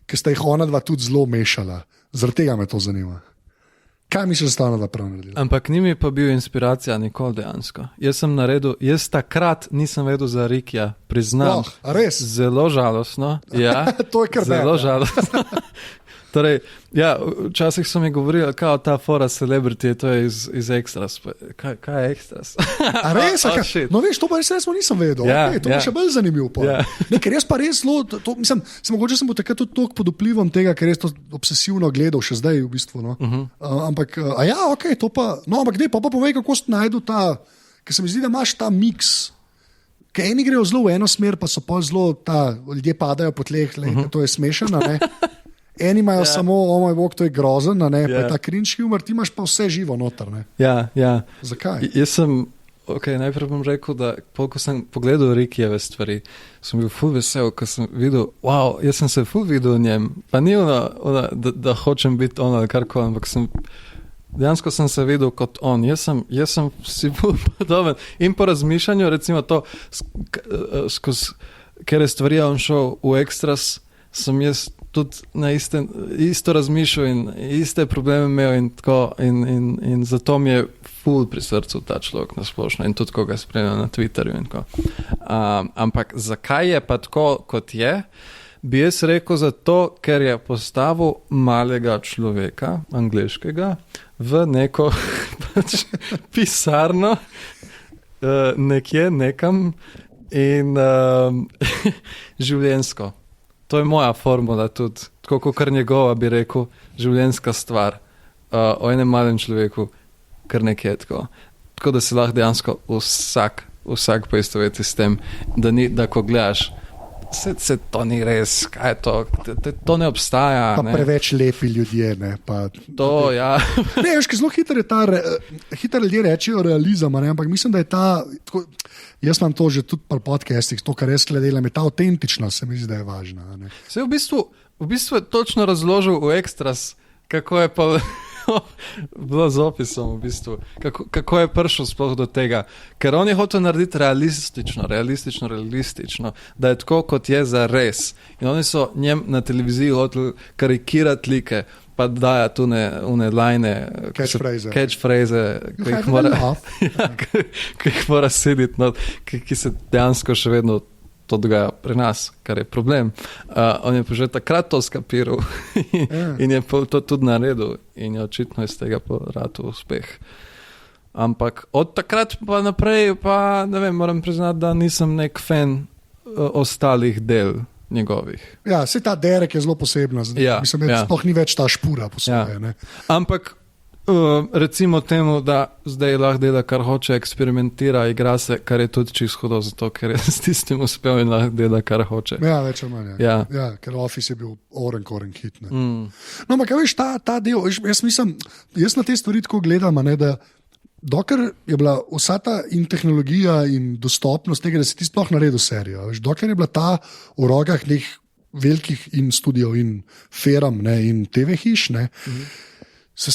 ki sta jih ona dva tudi zelo mešala. Zaradi tega me to zanima. Kaj misliš, da sta ona dva prav naredila? Ampak ni mi pa bil inspiracija nikoli dejansko. Jaz takrat nisem vedel za Rikija, priznam. Res? Zelo žalostno. Ja, to je kar zelo žalostno. Torej, včasih so mi govorili, kao ta fora celebrity, to je iz Extras. Kaj je Extras? A res? No veš, to pa res nisem vedel. To je še bolj zanimivo. Ker jaz pa res mogoče sem bil takrat tudi toliko pod vplivom tega, ker res to obsesivno gledal, še zdaj v bistvu. No. Ampak, to pa, no, ampak ne, pa povej, kako ste najdu ta, ker se mi zdi, da imaš ta miks. Ker eni grejo zelo v eno smer, pa so pa zelo, ljudje padajo po tleh, to je smešano, ne. Eni imajo samo, moj bog, to je grozen, pa je ta cringe humor, ti imaš pa vse živo noter. Ne? Ja. Zakaj? Jaz sem, najprej bom rekel, da ko sem pogledal Rikijeve stvari, sem bil ful vesel, ko sem videl, jaz sem se ful videl v njem, pa ni da hočem biti on ali karkoli, ampak dejansko sem se videl kot on. Jaz sem si ful podoben. In po razmišljanju, recimo to, ker je stvari on šel v Extras, sem jaz tudi na isto razmišljal in iste probleme imel in zato mi je ful pri srcu ta človek nasplošno in tudi, ko ga spremljam na Twitterju in tako. Ampak zakaj je pa tako, kot je? Bi jaz rekel zato, ker je postavil malega človeka, angleškega, v neko pisarno nekje, nekam in življenjsko. To je moja formula tudi, tako kot kar njegova bi rekel, življenjska stvar o enem malem človeku, kar nekje tako. Tako da se lahko dejansko vsak poistoveti s tem, da ko gledaš, se to ni res, kaj je to, to ne obstaja. Pa ne? Preveč lepi ljudje. Ne? To, ja. Ne, veš, zelo hitro ljudje rečejo realizem, ampak mislim, da je ta, jaz imam to že tudi pri podcastih, to, kar jaz gledam, je ta avtentičnost, se mi zdi, da je važna. Ne? Se v bistvu je točno razložil v Extras, kako je pa bilo z opisom v bistvu, kako je prišel sploh do tega, ker on je hotel narediti realistično, da je tako, kot je za res. In oni so njem na televiziji hoteli karikirati like, pa daja tu une lajne, catchphrase, ki jih mora sediti, no, ki se dejansko še vedno to dogaja pri nas, kar je problem. On je pa že takrat to skapiral in je to tudi naredil in je očitno iz tega poratil uspeh. Ampak od takrat pa naprej pa, ne vem, moram priznati, da nisem nek fan ostalih del njegovih. Ja, se ta Derek je zelo posebna. Mislim, da sploh ni več ta špura po svoje. Ja. Ampak recimo temu, da zdaj lahko dela, kar hoče, eksperimentira, igra se, kar je tudi čisto hudo, zato ker je s tistim uspel in lahko dela, kar hoče. Ja, več ali manj. Ja, ker Office je bil oren hit. No, ampak veš, ta del, jaz na te stvari tako gledam, da dokler je bila vsa ta in tehnologija in dostopnost tega, da si ti sploh naredil serijo, veš, dokler je bila ta v rokah nekih velikih in studijev in feram, ne, in TV hiš, ne, so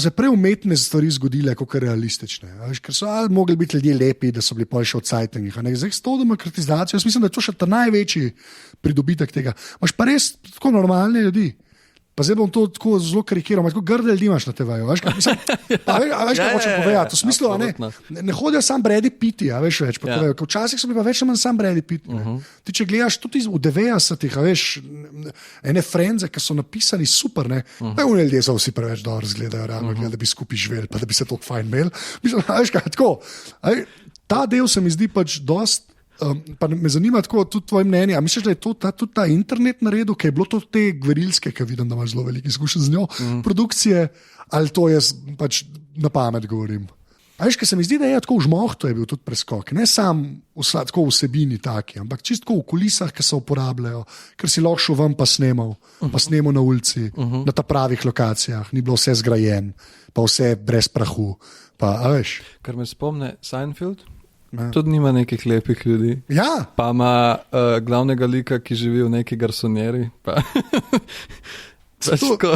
se preumetne stvari zgodile, kot realistične. Ker so mogli biti ljudje lepi, da so bili pa še v cajtengih. Zdaj s to demokratizacijo, jaz mislim, da je to še ta največji pridobitek tega. Imaš pa res tako normalne ljudi. Pa zdaj bom to tako zelo karikiral, tako grde ljudi imaš na TV-ju. Veš, kaj hočem povedati? V smislu, ne hodijo sam Brady Pitti, veš več. Včasih so bili pa več ali manj sam Brady Pitti. Ti, če gledaš tudi v 90-ih, veš, ene frenze, ki so napisani super, ne. Oni ljudje so vsi preveč dobro zgledajo, realno, da bi skupaj živeli, pa da bi se to fajn imeli. Mislim, veš kaj, tako. Ta del se mi zdi pač dost. Pa me zanima tako tudi tvoje mnenje. A misliš, da je to tudi ta internet naredil, ki je bilo to te gverilske, ki vidim, da imaš zelo veliko izkušenj z njo, produkcije, ali to jaz pač na pamet govorim? A veš, ker se mi zdi, da je tako v žmohtu je bil tudi preskok. Ne sam tako vsebini taki, ampak čisto v kulisah, ki se uporabljajo, ker si lahko šel ven pa snemal na ulici, na ta pravih lokacijah, ni bilo vse zgrajen, pa vse brez prahu. Pa, a veš? Kar me spomne Seinfeld. Tudi nima nekih lepih ljudi. Ja. Pa ima glavnega lika, ki živi v neki garsonjeri.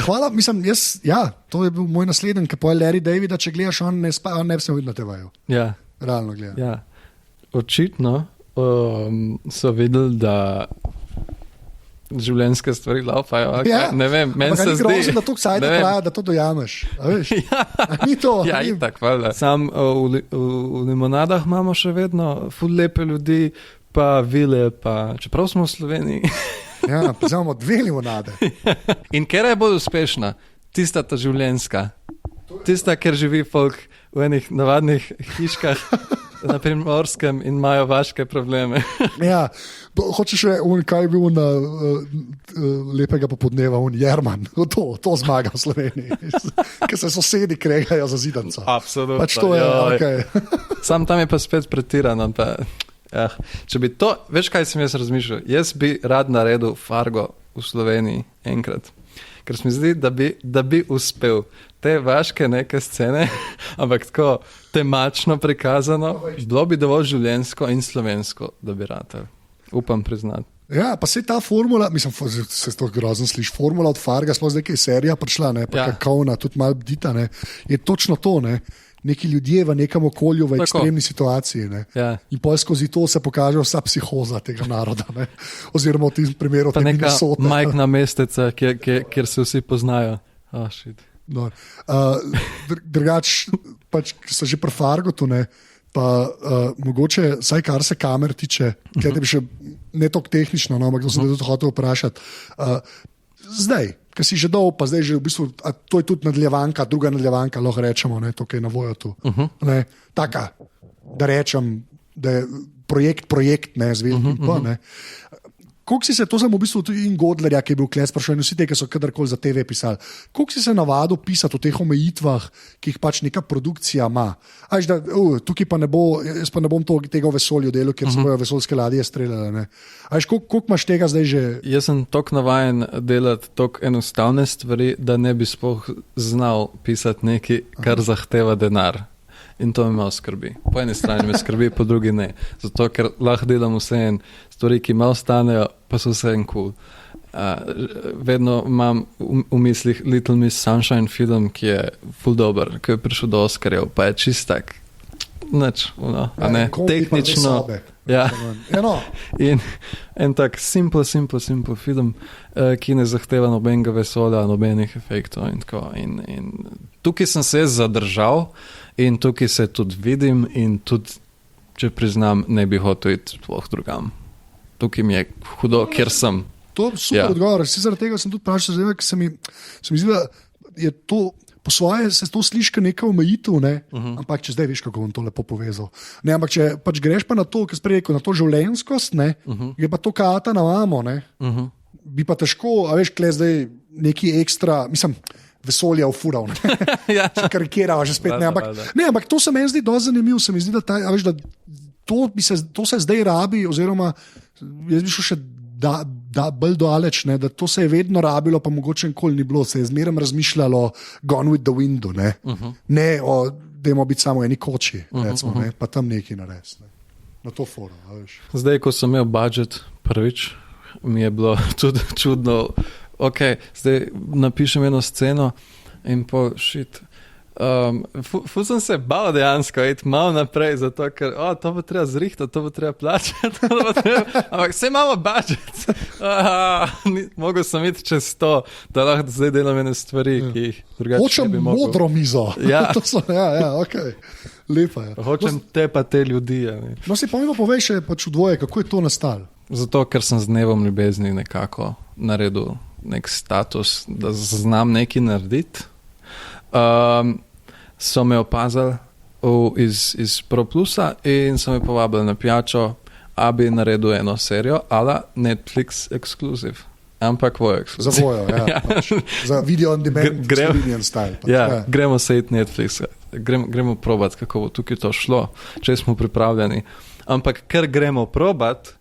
Hvala, mislim, to je bil moj naslednji, ki poje Larry Davida, če gledaš, on ne bi se videl na TV-ju. Ja. Realno gledam. Ja. Očitno so videli, da življenjske stvari laufajo. Ne vem, meni se zdi. Grozno, da to ksajda praja, da to dojameš. Ni to. Ja, itak, hvala. Sam v limonadah imamo še vedno ful lepe ljudi, pa vile, pa čeprav smo v Sloveniji. Ja, pa imamo 2 limonade. In kera je bolj uspešna? Tista ta življenjska. Tista, ker živi folk v enih navadnih hiškah na Primorskem in imajo vaške probleme. Ja, hočeš še, kaj je bil na lepega popodneva, Jerman, to zmaga v Sloveniji, ker se sosedi kregajo za zidanca. Absolutno. Pač to je, okay. Sam tam je pa spet pretirano. Če bi to, veš kaj sem jaz razmišljal, jaz bi rad naredil Fargo v Sloveniji enkrat. Ker se mi zdi, da bi uspel te vaške neke scene, ampak tako temačno prikazano, bilo bi dovolj življenjsko in slovensko, da bi ratel. Upam priznati. Ja, pa se ta formula, mislim, se to grozno sliši, formula od Farga, sploh zdaj, ki je serija prišla, ne, pa kakovna, tudi malo bdita, ne, je točno to, ne. Neki ljudje v nekem okolju, v ekstremni situaciji. Ne? Ja. In pol skozi to se pokaže vsa psihoza tega naroda. Ne? Oziroma v tem primeru pa neka majhna mesteca, kjer se vsi poznajo. No. Drugač, pač, so že pri Fargotu, ne? Pa mogoče, saj kar se kamer tiče, kaj bi še ne toliko tehnično, no, ampak to sem tudi hotel vprašati. Zdaj, ker si že dol, pa zdaj že v bistvu, to je tudi nadaljevanka, druga nadaljevanka, lahko rečemo, ne, to, kaj je na vojo tu. Ne, taka, da rečem, da je projekt, ne, z velikim pa, ne. Koliko si se, to sem v bistvu tudi in Godlerja, ki je bil kles, sprašujem vsi te, ki so kadarkoli za TV pisali, koliko si se navadil pisati o teh omejitvah, ki jih pač neka produkcija ima? Tukaj pa ne bo, jaz pa ne bom tega v vesolju delal, ker se bojo vesoljske ladje streljale. Koliko imaš tega zdaj že? Jaz sem toliko navajen delati toliko enostavne stvari, da ne bi sploh znal pisati nekaj, kar zahteva denar. In to me malo skrbi. Po eni strani me skrbi, po drugi ne. Zato, ker lahko delam vse en stvari, ki malo stanejo, pa so vse en cool. Vedno imam v mislih Little Miss Sunshine film, ki je full dober, ki je prišel do Oscarjev, pa je čist tak, tehnično. Ja. In en tak simple film, ki ne zahteva nobenega vesolja, nobenih efektov in tako. In tukaj sem se zadržal in tukaj se tudi vidim in tudi, če priznam, ne bi hotel iti sploh drugam. Tukaj mi je hudo, ker sem. To je super odgovor. Zaradi tega sem tudi vprašal, ker se mi zdi, da je to po svoje se to sliši kot neka omejitev, ne? Ampak če zdaj veš, kako bom to lepo povezal. Ne, ampak če pač greš pa na to, kar sem rekel, na to življenjskost, ne, je pa to kata na vamo, ne. Bi pa težko, a veš, kle zdaj neki ekstra, mislim, vesolja ufural, ne. Ja. Če karikiraš že spet, ne, ampak to se meni zdi dosti zanimivo, se mi zdi, da a veš, da to se zdaj rabi, oziroma jaz bi šel še bolj daleč, ne, da to se je vedno rabilo, pa mogoče nikoli ni bilo, se je zmeraj razmišljalo Gone with the Wind, ne, ne dajmo biti samo eni koči, recimo, ne, pa tam nekaj narediti, ne. Na to forum, a veš. Zdaj, ko sem imel budget prvič, mi je bilo tudi čudno, zdaj napišem eno sceno in ful sem se bal dejansko iti malo naprej, zato ker to bo treba zrihtati, to bo treba plačati, ampak vse imamo budget. Mogel sem iti čez to, da lahko zdaj delam ene stvari, ki jih drugače ne bi mogel. Hočem modro mizo. Ja. Lepa je. Hočem te pa te ljudi. No, si pomembno povej še pač v dvoje, kako je to nastalo? Zato, ker sem z dnevom ljubezni nekako naredil nek status, da znam nekaj narediti. So me opazili iz ProPlusa in so me povabili na pijačo, a bi naredil eno serijo, ala Netflix exclusive. Ampak vojo exclusive. Za vojo, ja. Pač, za video on demand, Slovenian style. Pač, ja, gremo se iti Netflix, gremo probat, kako bo tukaj to šlo, če smo pripravljeni. Ampak ker gremo probat,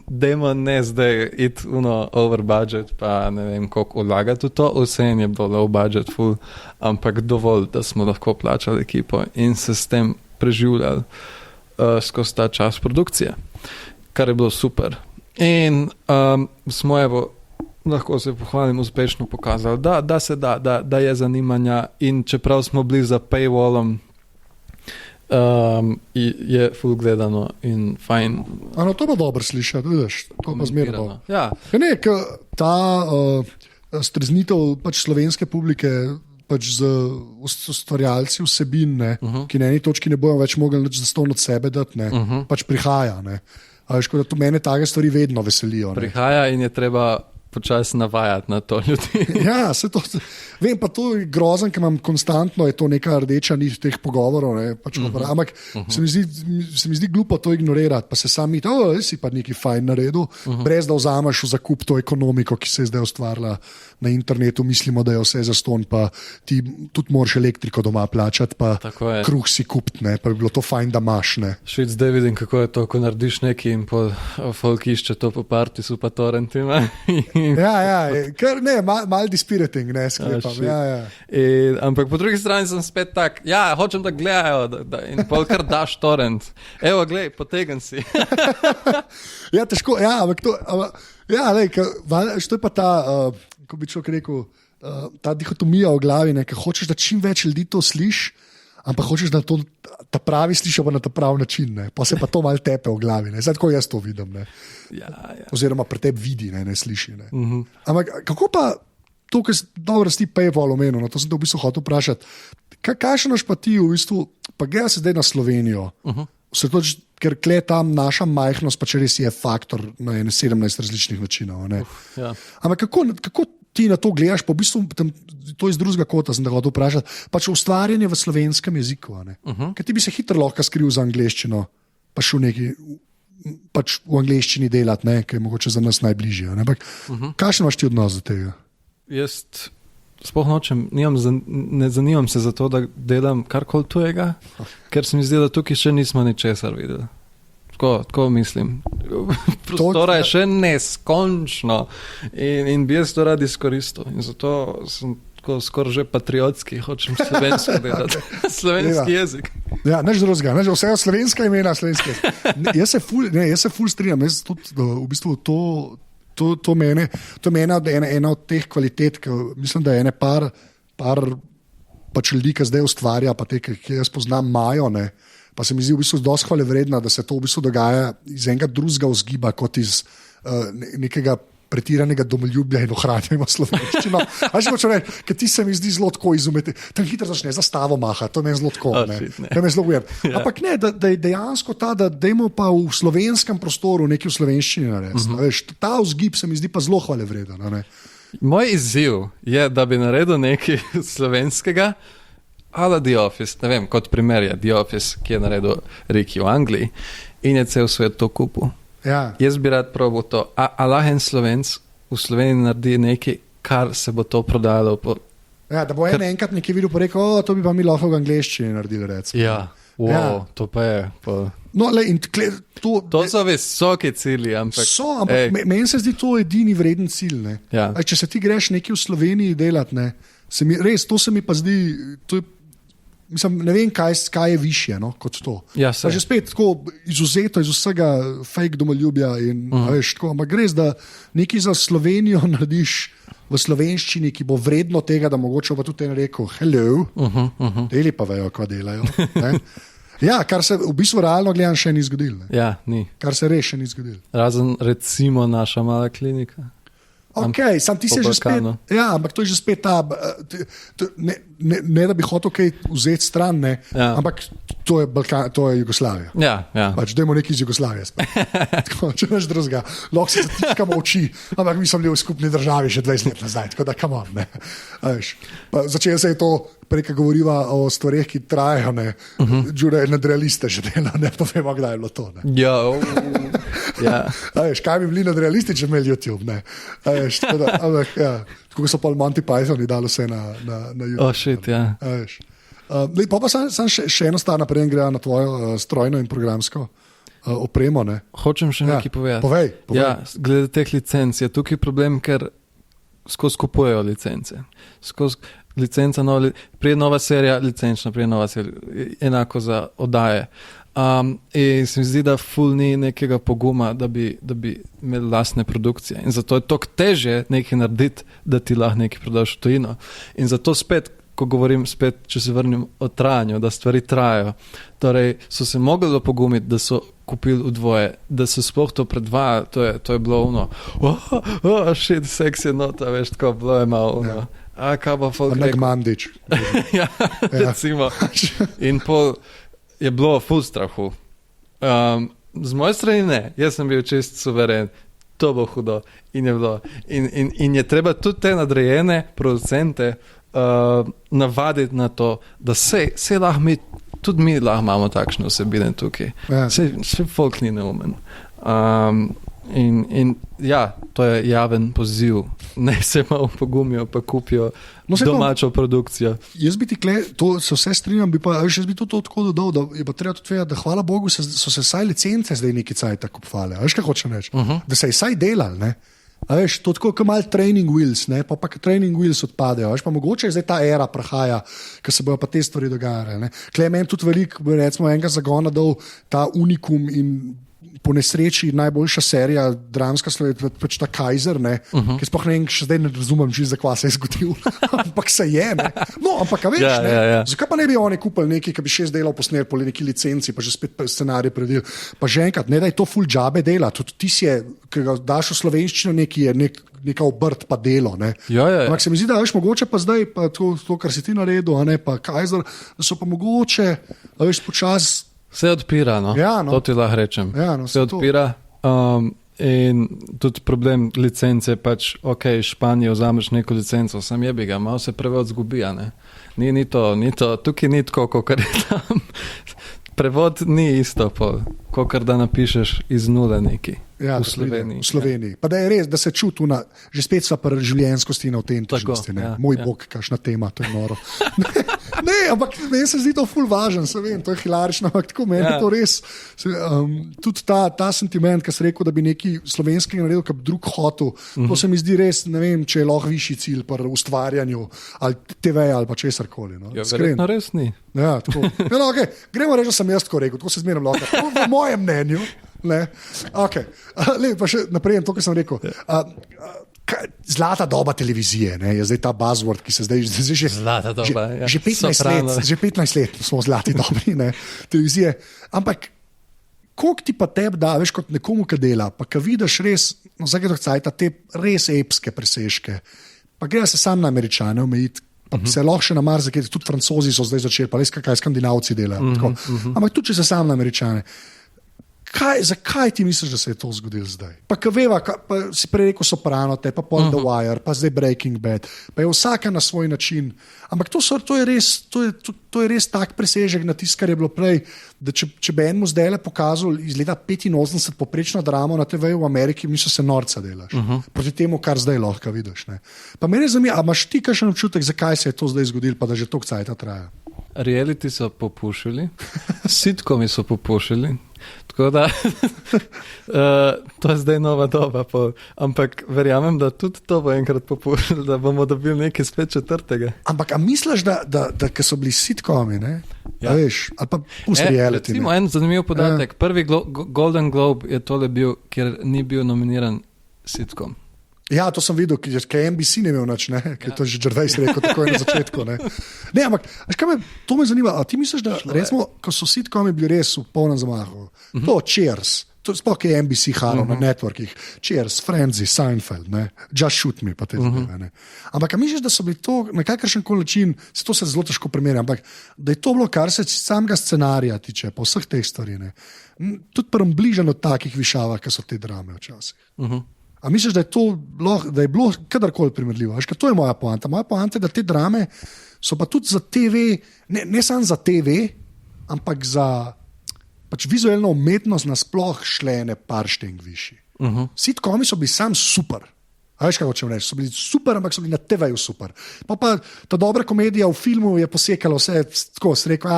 dajmo ne zdaj iti over budget, pa ne vem, koliko vlagati v to, vse je bilo low budget, full, ampak dovolj, da smo lahko plačali ekipo in se s tem preživljali skozi ta čas produkcije, kar je bilo super. In smo lahko se pohvalim, uspešno pokazali, da se da je zanimanja in čeprav smo bili za paywallom, je full gledano in fajn. Ano, to pa dobro slišati, vidiš, to pa zmerno. Ja. Ne, ta streznitev pač slovenske publike pač z ustvarjalci vsebin, ne, ki na eni točki ne bojo več mogli nič zastonj od sebe dati, ne, pač prihaja. Ne. A veš, da to mene take stvari vedno veselijo. Ne. Prihaja in je treba počasi navajati na to ljudi. Ja, se to, vem, pa to je grozen, ker imam konstantno, je to neka rdeča nit teh pogovorov, ne, pač ampak se mi zdi glupo to ignorirati, pa se sami, si pa nekaj fajn naredil, brez da vzameš v zakup to ekonomiko, ki se je zdaj ustvarila na internetu, mislimo, da je vse zastonj, pa ti tudi moraš elektriko doma plačati, pa kruh si kupiti, ne, pa bi bilo to fajn, da imaš, ne. Švic, zdaj vidim, kako je to, ko narediš nekaj in folk išče to po partisu, pa torrentima. Ja, ker ne, mal dispiriting, ne, sklepam. Ampak po drugi strani sem spet tak, hočem, da gledajo in pol kar daš torrent. Evo, glej, potegn si. Ja, težko, ampak to, što je pa ta, ko bi človek rekel, ta dihotomija v glavi, ne, ker hočeš, da čim več ljudi to sliši, ampak hočeš, da to ta pravi sliši pa na ta pravi način, ne, pa se pa to malo tepe v glavi, ne, zdaj tako jaz to vidim, ne. Ja. Oziroma pri tebi vidi, ne sliši. Ne. Ampak kako pa to, kar si dobro sti paywall omenil, no, to sem te v bistvu hotel vprašati, kakšen pa ti v bistvu, pa gleda se zdaj na Slovenijo, ker kle tam naša majhnost, pa če res je faktor na 17 različnih načinov. Ne. Ampak kako ti na to gledaš, pa v bistvu to iz drugega kota sem da hotel vprašati, pač ustvarjanje v slovenskem jeziku, ker ti bi se hitro lahko skril za angleščino, pa šel pač v angleščini delati, ki je mogoče za nas najbližje. Kakšen imaš ti odnos do tega? Jaz sploh nočem, ne zanimam se za to, da delam karkoli tujega, ker se mi zdi, da tukaj še nismo ničesar videli. Tako mislim. Prostora je še neskončno in bi jaz to rad izkoristil. In zato sem skoraj že patriotski, hočem slovensko delati. Slovenski jezik. Ja, nič drugega, vse je slovenska imena, slovenski jezik. Jaz se ful strinjam, jaz tudi v bistvu to mene ena od teh kvalitet, ki mislim, da je ene par pač ljudi, ki zdaj ustvarja, pa te, ki jaz poznam, imajo, pa se mi zdi v bistvu dosti hvalevredno, da se to v bistvu dogaja iz enega drugega vzgiba, kot iz nekega pretiranega domoljubja in ohranjanja slovenščino. Ker ti se mi zdi zelo tako izumeti. Tam hitro začne zastavo maha, to me je zelo tako. To me je zelo ujel. Ampak ne, da je dejansko ta, da dajmo pa v slovenskem prostoru nekaj v slovenščini narediti. Ta vzgib se mi zdi pa zelo hvalevreden. Moj izziv je, da bi naredil nekaj slovenskega, ala The Office, ne vem, kot primer je The Office, ki je naredil Ricky v Angliji in je cel svet to kupil. Ja. Jaz bi rad probal to, a lahko en Slovenc v Sloveniji naredi nekaj, kar se bo to prodalo. Ja, da bo enkrat nekaj videl pa rekel, to bi pa mi lahko v angleščini naredili, recimo. Ja, to pa je. No, to so visoki cilji, ampak meni se zdi to edini vreden cilj. Ja. Če se ti greš nekaj v Sloveniji delati, to se mi pa zdi, mislim, ne vem, kaj je višje kot to. Ja, že spet tako izuzeto iz vsega fake domoljubja. Ampak greš, da nekaj za Slovenijo narediš v slovenščini, ki bo vredno tega, da mogoče pa tudi en rekel, hello, deli pa vejo, kaj delajo. Ja, kar se v bistvu realno gledam še ni zgodilo. Ja, ni. Kar se res še ni zgodilo. Razen recimo naša mala klinika. Ok, sam ti se že spet. Ja, ampak to je že spet ta. Ne da bi hotel kaj vzeti stran, ampak to je Jugoslavija. Ja. Pač dajmo nekaj iz Jugoslavije. Tako, če veš drugega, lahko se zatiskamo oči, ampak mi smo bili v skupni državi že 20 let nazaj, tako da come on. Začelo se je to, prej govoriva o stvareh, ki trajajo, Đure je nadrealiste že dela, ne pa vemo, kdaj je bilo to. Ja. Kaj bi bili nadrealisti, če imeli YouTube? Tako so pa Monty Pythoni dali vse na YouTube. Oh, shit, ja. Pa še eno stvar naprej gre na tvojo strojno in programsko opremo. Hočem še nekaj povedati. Povej. Ja, glede teh licenc je tukaj problem, ker skozi kupujejo licence. Licenca, prije nova serija, licenčna, prije nova serija, enako za oddaje. In se mi zdi, da ful ni nekega poguma, da bi imeli lastne produkcije. In zato je toliko težje nekaj narediti, da ti lahko nekaj prodaš v tujino. In zato spet, ko govorim spet, če se vrnem o trajanju, da stvari trajajo, torej so se mogli pogumiti, da so kupili v dvoje, da so sploh to predvajali, to je bilo ono, shit, seksi nota, veš, tako bilo je malo ono. Kaj pa folk rekel? Mandič. Ja, recimo. In pol je bilo ful strahu. Z moje strani ne, jaz sem bil čist suveren, to bo hudo. In je bilo. In je treba tudi te nadrejene producente navaditi na to, da se lahko tudi mi lahko imamo takšne vsebine tukaj. Ja. Se folk ni neumen. In ja, to je javen poziv. Ne se malo pogumijo, pa kupijo domačo produkcijo. Jaz bi ti to se vse strinjam, jaz bi to tako dodal, da je pa treba tudi vedeti, da hvala Bogu so se vsaj licence zdaj neki cajt tako kupvale. Veš, kaj hočem reči? Da se je vsaj delal, ne? A veš, to tako kot malo training wheels, ne? Pa training wheels odpadejo. Veš, pa mogoče zdaj ta era prahaja, ker se bojo pa te stvari dogajale. Klej meni tudi veliko, recimo enega zagona dal ta Unikum in po nesreči najboljša serija dramska slovenska, pač ta Kaiser, ki sploh ne vem, še zdaj ne razumem, že za kva se je zgodil, ampak se je, No, ampak veš, ja. Zakaj pa ne bi oni kupili nekaj, ki bi 6 delal posnel po neki licenci, pa že spet scenarij predel, pa že enkrat, ne da je to full džabe dela, tudi ti si je, ki ga daš v slovenščino neki je neka obrt pa delo, Ja. Ampak se mi zdi, da veš, mogoče pa zdaj, pa to kar si ti naredil, pa Kaiser, da so pa mogoče, veš, počas se odpira, no. Ja, no. To ti lahko rečem. Ja, se odpira in tudi problem licence pač, ok, Španijo vzameš neko licenco, sam jebi ga, malo se prevod zgubi, ne. Ni to, tukaj ni tako, kot je tam. prevod ni isto, kot da napišeš iz nule neki. Ja, v Sloveniji. V Sloveniji. Pa da je res, da se čuti, že spet sva pri življenjskosti in avtentičnosti. Moj bog, kakšna tema, to je noro. Ne, ampak meni se zdi to ful važen, to je hilarično, ampak tako meni je to res. Tudi ta sentiment, ki si rekel, da bi neki slovenski naredil, kot drug hotel, to se mi zdi res, ne vem, če je lahko višji cilj pri ustvarjanju ali TV ali pa česarkoli. No. Ja, verjetno res ni. Ja, tako. No, okay. Gremo reči, da sem jaz tako rekel, tako se zmeram lahko. V mojem mnenju. Okay. Pa še naprej to, kar sem rekel. Zlata doba televizije, je zdaj ta buzzword, ki se zdaj že, zlata doba, že 15 let smo v zlati dobi televizije. Ampak koliko ti pa tebi da, veš, kot nekomu, ki dela, pa ki vidiš res, vsake cajta te res epske presežke, pa gre se sam na Američane omejiti, pa se lahko še na marsikaj, tudi Francozi so zdaj začeli, pa res kaj Skandinavci delajo. Ampak tudi če se sam na Američane. Zakaj ti misliš, da se je to zgodilo zdaj? Pa veva, pa si prej rekel Soprano, pa Paul The Wire, pa zdaj Breaking Bad, pa je vsaka na svoj način. Ampak to je res tak presežek na tisto, kar je bilo prej, da če bi enemu zdaj le pokazal iz leta 85 poprečno dramo na TV v Ameriki, misliš, se norca delaš. Proti temu, kar zdaj lahko vidiš. Ne? Pa mene zanima, a imaš ti kakšen občutek, zakaj se je to zdaj zgodilo, pa da že toliko cajta traja? Reality so popušili, sitcomi so popušili. Tako da, to je zdaj nova doba, ampak verjamem, da tudi to bo enkrat popuščilo, da bomo dobili nekaj spet četrtega. Ampak a misliš, da so bili sitcomi, ne? Ja. Veš, ali pa pusti reality. Recimo en zanimiv podatek. Prvi Golden Globe je tole bil, kjer ni bil nominiran sitcom. Ja, to sem videl, ker NBC ne imel nič, ker je to že Gervais rekel tako na začetku. Ne, ampak, to me zanima, a ti misliš, da recimo, ko so sitcomi bili res v polnem zamahu, to Cheers, to sploh je NBC halo na networkih, Cheers, Friends, Seinfeld, Just Shoot Me, pa te zadeve. Ampak, a misliš, da so bili to na kakršen koli način, to se zelo težko primerja, ampak da je to bilo, kar se samega scenarija tiče, po vseh teh stvari, tudi prvem bližano takih višavah, ki so te drame včasih. A misliš, da je bilo kadarkoli primerljivo? To je moja poanta. Moja poanta je, da te drame so pa tudi za TV, ne samo za TV, ampak za vizualno umetnost nasploh šle ene par šteng višji. Sitcomi so bili sam super. A veš, kako če reči, so bili super, ampak so bili na TV-ju super. Pa ta dobra komedija v filmu je posekala vse tako, se rekel,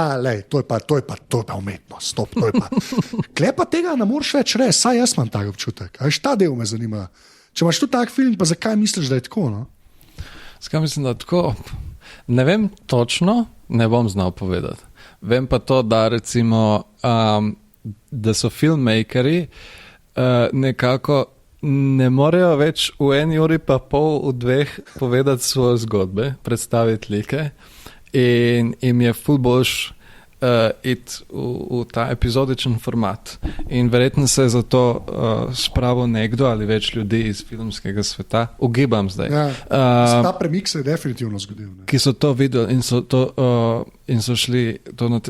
to je pa umetnost, to je pa. Klepa tega ne moreš več reči, saj jaz imam tak občutek. A veš, ta del me zanima. Če imaš tu tak film, pa zakaj misliš, da je tako, no? Zakaj mislim, da je tako? Ne vem točno, ne bom znal povedati. Vem pa to, da recimo, da so filmmakeri nekako ne morejo več v 1 uri pa pol, v 2 povedati svoje zgodbe, predstaviti like in jim je ful boljš iti v ta epizodičen format. In verjetno se je zato spravil nekdo ali več ljudi iz filmskega sveta, ugibam zdaj. Ja, ta premik se je definitivno zgodil. Ki so to videli in so šli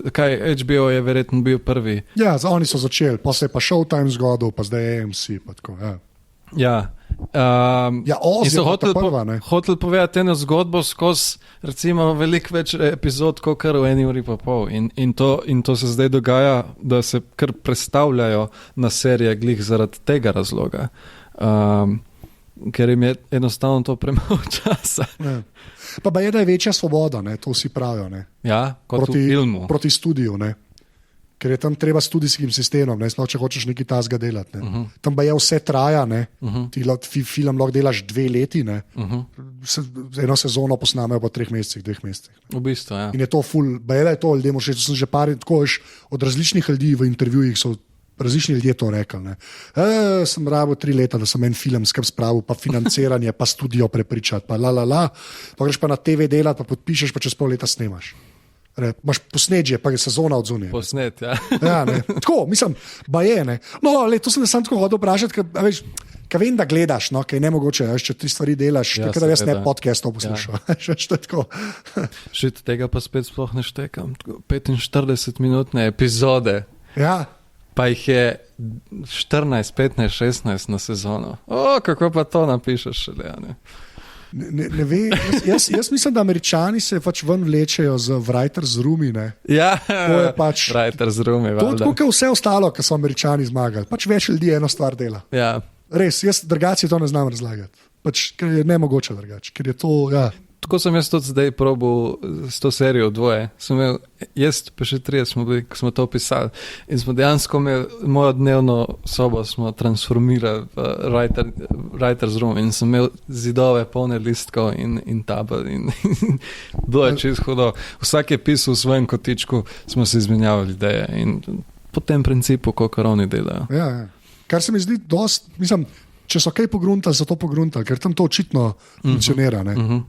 kaj, HBO je verjetno bil prvi. Ja, oni so začeli, pa se je pa Showtime zgodil, pa zdaj AMC, pa tako, ja. Ja, in so hoteli povedati eno zgodbo skozi recimo veliko več epizod, kot kar v 1 uri pa pol. In to se zdaj dogaja, da se kar predstavljajo na serije glih zaradi tega razloga. Ker jim je enostavno to premalo časa. Ja. Pa je, da je večja svoboda, to vsi pravijo. Ja, kot v filmu. Proti studiju, ker je tam treba studijskim sistemom, če hočeš nekaj tazga delati. Tam je vse traja, ti film lahko delaš 2 leti, eno sezono posnamejo po 3 mesecih, 2 mesecih. V bistvu, ja. In je to ful, je to ljudem všeč, sem že od različnih ljudi v intervjujih so različni ljudje to rekli. Sem rabil 3 leta, da sem en film skrb spravil, pa financiranje, pa studio prepričati, pa pa greš pa na TV delati, pa podpišeš, pa čez pol leta snemaš. Imaš posnet že, pa je sezona od zunaj. Posnet, ja. Ja, tako, mislim, je. No, to sem sam tako hodil vprašati, ker vem, da gledaš, ker je nemogoče, če 3 stvari delaš, tako da jaz ne podcastov poslušam. Ja. Šit, tega pa spet sploh ne štekam. 45-minutne epizode. Ja. Pa jih je 14, 15, 16 na sezono. Kako pa to napišeš šele, ne? Ne ve, jaz mislim, da Američani se pač ven vlečejo z writers roomi. Ja, to je pač writers roomi. To je tako, kot vse ostalo, kar so Američani zmagali. Pač več ljudi eno stvar dela. Ja. Res, jaz drugače to ne znam razlagati. Pač, ker je nemogoče drugače. Ker je to, ja. Tako sem jaz tudi zdaj probal s to serijo dvoje. Jaz pa še trije smo bili, ko smo to pisali. In smo dejansko imeli mojo dnevno sobo smo transformirali v writer's room in sem imel zidove polne listkov in tabel. In bilo je čisto hudo. Vsak je pisal v svojem kotičku, smo si izmenjavali ideje in po tem principu, kako oni delajo. Ja, ja. Kar se mi zdi dost, mislim, če so kaj pogruntali, so to pogruntali, ker tam to očitno funkcionira.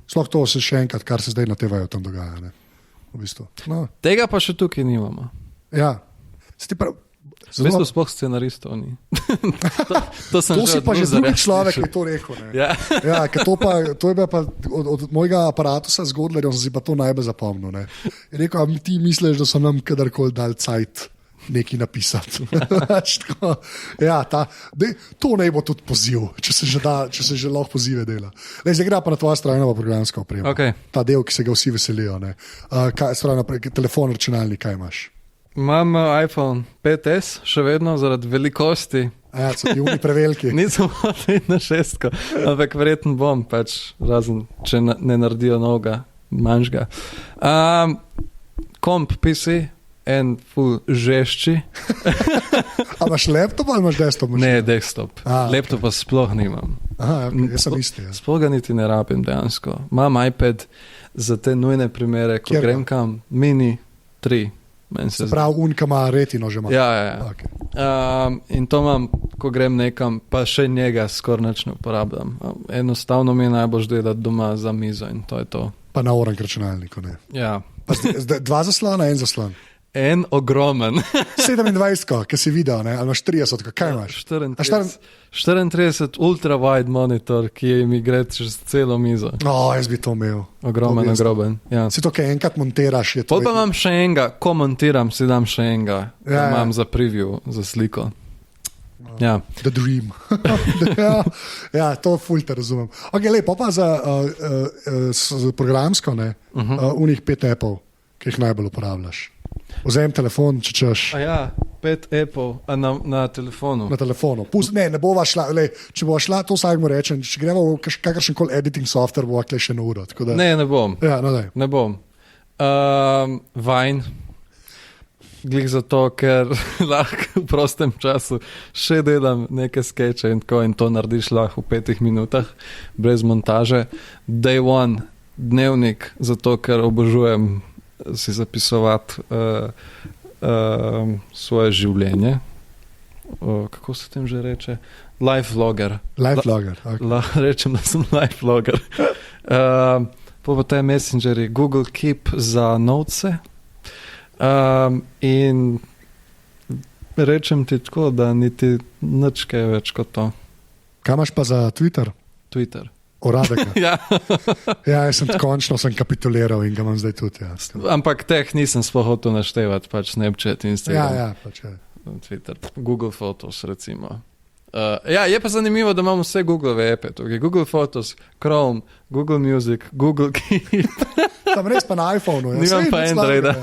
Sploh to se še enkrat, kar se zdaj na TV-ju tam dogaja. Ne? V bistvu. No. Tega pa še tukaj nimamo. Ja. V bistvu sploh scenaristov ni. to si pa že drugi človek, ki je to rekel. Ja. Ja, to je pa od mojega aparatusa zgodlerja, sem si pa to najbolj zapomnil. Ne? Je rekel, a ti misliš, da so nam kadarkoli dal cajt nekaj napisati. Ja, to naj bo tudi poziv, če se že lahko pozive dela. Zdaj gre pa na tvoja strojna programska oprema. Okay. Ta del, ki se ga vsi veselijo. Telefon, računalnik, kaj imaš? Imam iPhone 5S, še vedno zaradi velikosti. Ja, so ti uni preveliki. Nisem hodil na 6, ampak verjetno bom, pač razen, če ne naredijo novega, manjšega. Komp PC, en full žešči. A imaš laptop ali imaš desktop? Ne, desktop. Laptopa okay. Sploh nimam. Aha, okay. Jaz sem isti. Ja. Sploh ga niti ne rabim dejansko. Imam iPad za te nujne primere, ko grem kam, mini 3. Se pravi, unka ima retino že ima. Ja. Okay. In to imam, ko grem nekam, pa še njega skoraj nič ne uporabljam. Enostavno mi je najbolj delati doma za mizo in to je to. Pa na oranj računalniku, ne? Ja. Pa 2 zaslona, 1 zaslon. En ogromen. 27, ki si videl, ali imaš 30, kaj imaš? 34 ultra-wide monitor, ki mi gre čez celo mizo. Jaz bi to imel. Ogromen. Ja. Si to, kaj enkrat montiraš? Potem pa imam še enega, ko montiram, si dam še enega, imam za preview, za sliko. Ja. The dream. Ja, to fulter razumem. Ok, lepo pa za programsko, unih 5 appov, ki jih najbolj uporabljaš. Vzem telefon, če češ. Ja, 5 Apple na telefonu. Na telefonu. Ne bova šla, če bova šla, to vsak mu rečem, če gremo v kakršen koli editing software, bova kle še na uro. Ne bom. Ja, ne bom. Vine. Glih zato, ker lahko v prostem času še delam neke skeče in to narediš lahko v 5 minutah, brez montaže. Day one, dnevnik, zato ker obožujem si zapisovati svoje življenje. Kako se tem že reče? Life vlogger. Okay. Rečem, da sem life vlogger. Pa te messengeri, Google Keep za notese. In rečem ti tako, da niti nič kaj več kot to. Kaj imaš pa za Twitter? Twitter. Uradeka. Ja. Ja, jaz sem končno kapituliral in ga imam zdaj tudi. Ja. Ampak teh nisem sploh hotel naštevati, pač Snapchat, Instagram. Ja, pač je. Twitter, Google Photos recimo. Je pa zanimivo, da imamo vse Google-ove appe. Google Photos, Chrome, Google Music, Google Keep. Tam res pa na iPhonu. Nimam pa Androida.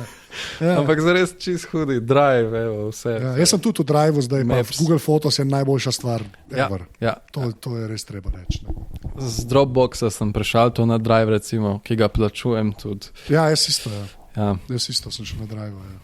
Ja. Ampak zares čist hudi, Drive, evo, vse. Ja, jaz sem tudi v Driveu zdaj, Google Photos je najboljša stvar ever. Ja. To je res treba reči. Ne. Z Dropboxa sem prešal to na Drive, recimo, ki ga plačujem tudi. Ja, jaz isto, ja. Jaz isto sem šel na Driveu, ja.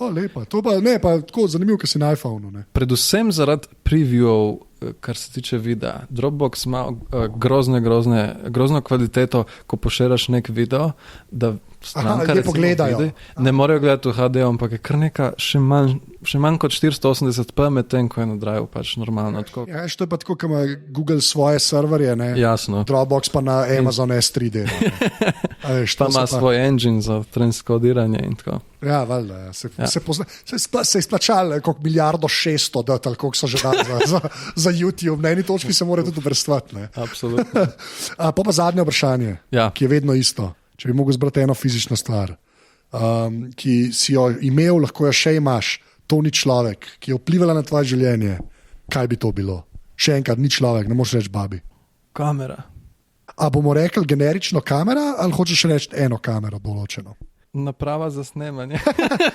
Lepa, to pa ne, pa tako zanimivo, ker si na iPhonu, ne. Predvsem zaradi previewov, kar se tiče videa. Dropbox ima grozno kvaliteto, ko pošeraš nek video, da stranka vidi, ne morejo gledati v HD, ampak je kar neka še manj kot 480p, medtem ko je na Drive pač normalno. Ja, to je pa tako, ko ima Google svoje serverje, ne? Jasno. Dropbox pa na Amazon S3 dela. Pa ima svoj engine za transkodiranje in tako. Ja, valjda, ja. Se je splačalo koliko 1,6 milijarde, ali koliko so že dali za YouTube. Na eni točki se mora tudi obrstvati. Absolutno. Pa zadnje vprašanje, ki je vedno isto. Če bi mogel zbrati eno fizično stvar, ki si jo imel, lahko jo še imaš, to ni človek, ki je vplivala na tvoje življenje, kaj bi to bilo? Še enkrat, ni človek, ne moreš reči babi. Kamera. A bomo rekli generično kamera, ali hočeš reči eno kamero določeno? Naprava za snemanje.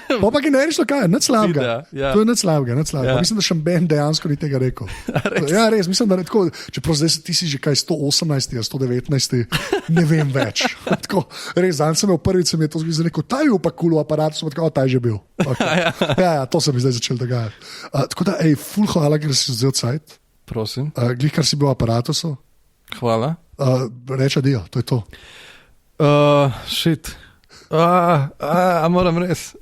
Pa generično kamera, nič slabega. Ja. To je nič slabega. Ja. Mislim, da še Ben dejansko ni tega rekel. Ja, res, mislim, da je tako, čeprav zdaj ti si že kaj 118, 119, ne vem več. Tako, res, dan sem imel prvič, se mi je to zgodilo, rekel, ta je pa kul aparat, sem tako, ta je že bil. Okay. Ja, to se mi zdaj začel dogajati. Tako da, ful hvala, ker si vzel cajt. Prosim. Glih, kar si bil v aparatusu. Hvala. Reč adijo, to je to. Shit. Moram res.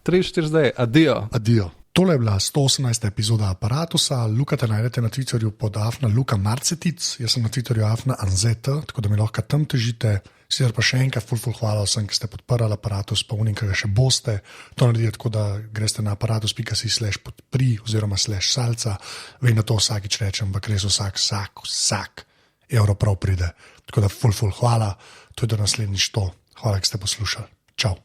3-4 zdaj, adijo. Tole je bila 118. epizoda Aparatusa. Luka te najdete na Twitterju pod afna Luka Marcetic, jaz sem na Twitterju afna Anzeta, tako da mi lahko tam težite. Sicer pa še enkrat ful hvala vsem, ki ste podprli Aparatus, pa unim, ki ga še boste. To naredite tako, da greste na aparatus.si/podpri oziroma /salca. Vem, da to vsakič rečem, ampak res vsak evro prav pride. Tako da ful hvala, to je do naslednjič to. Hvala, da ste poslušali. Čau.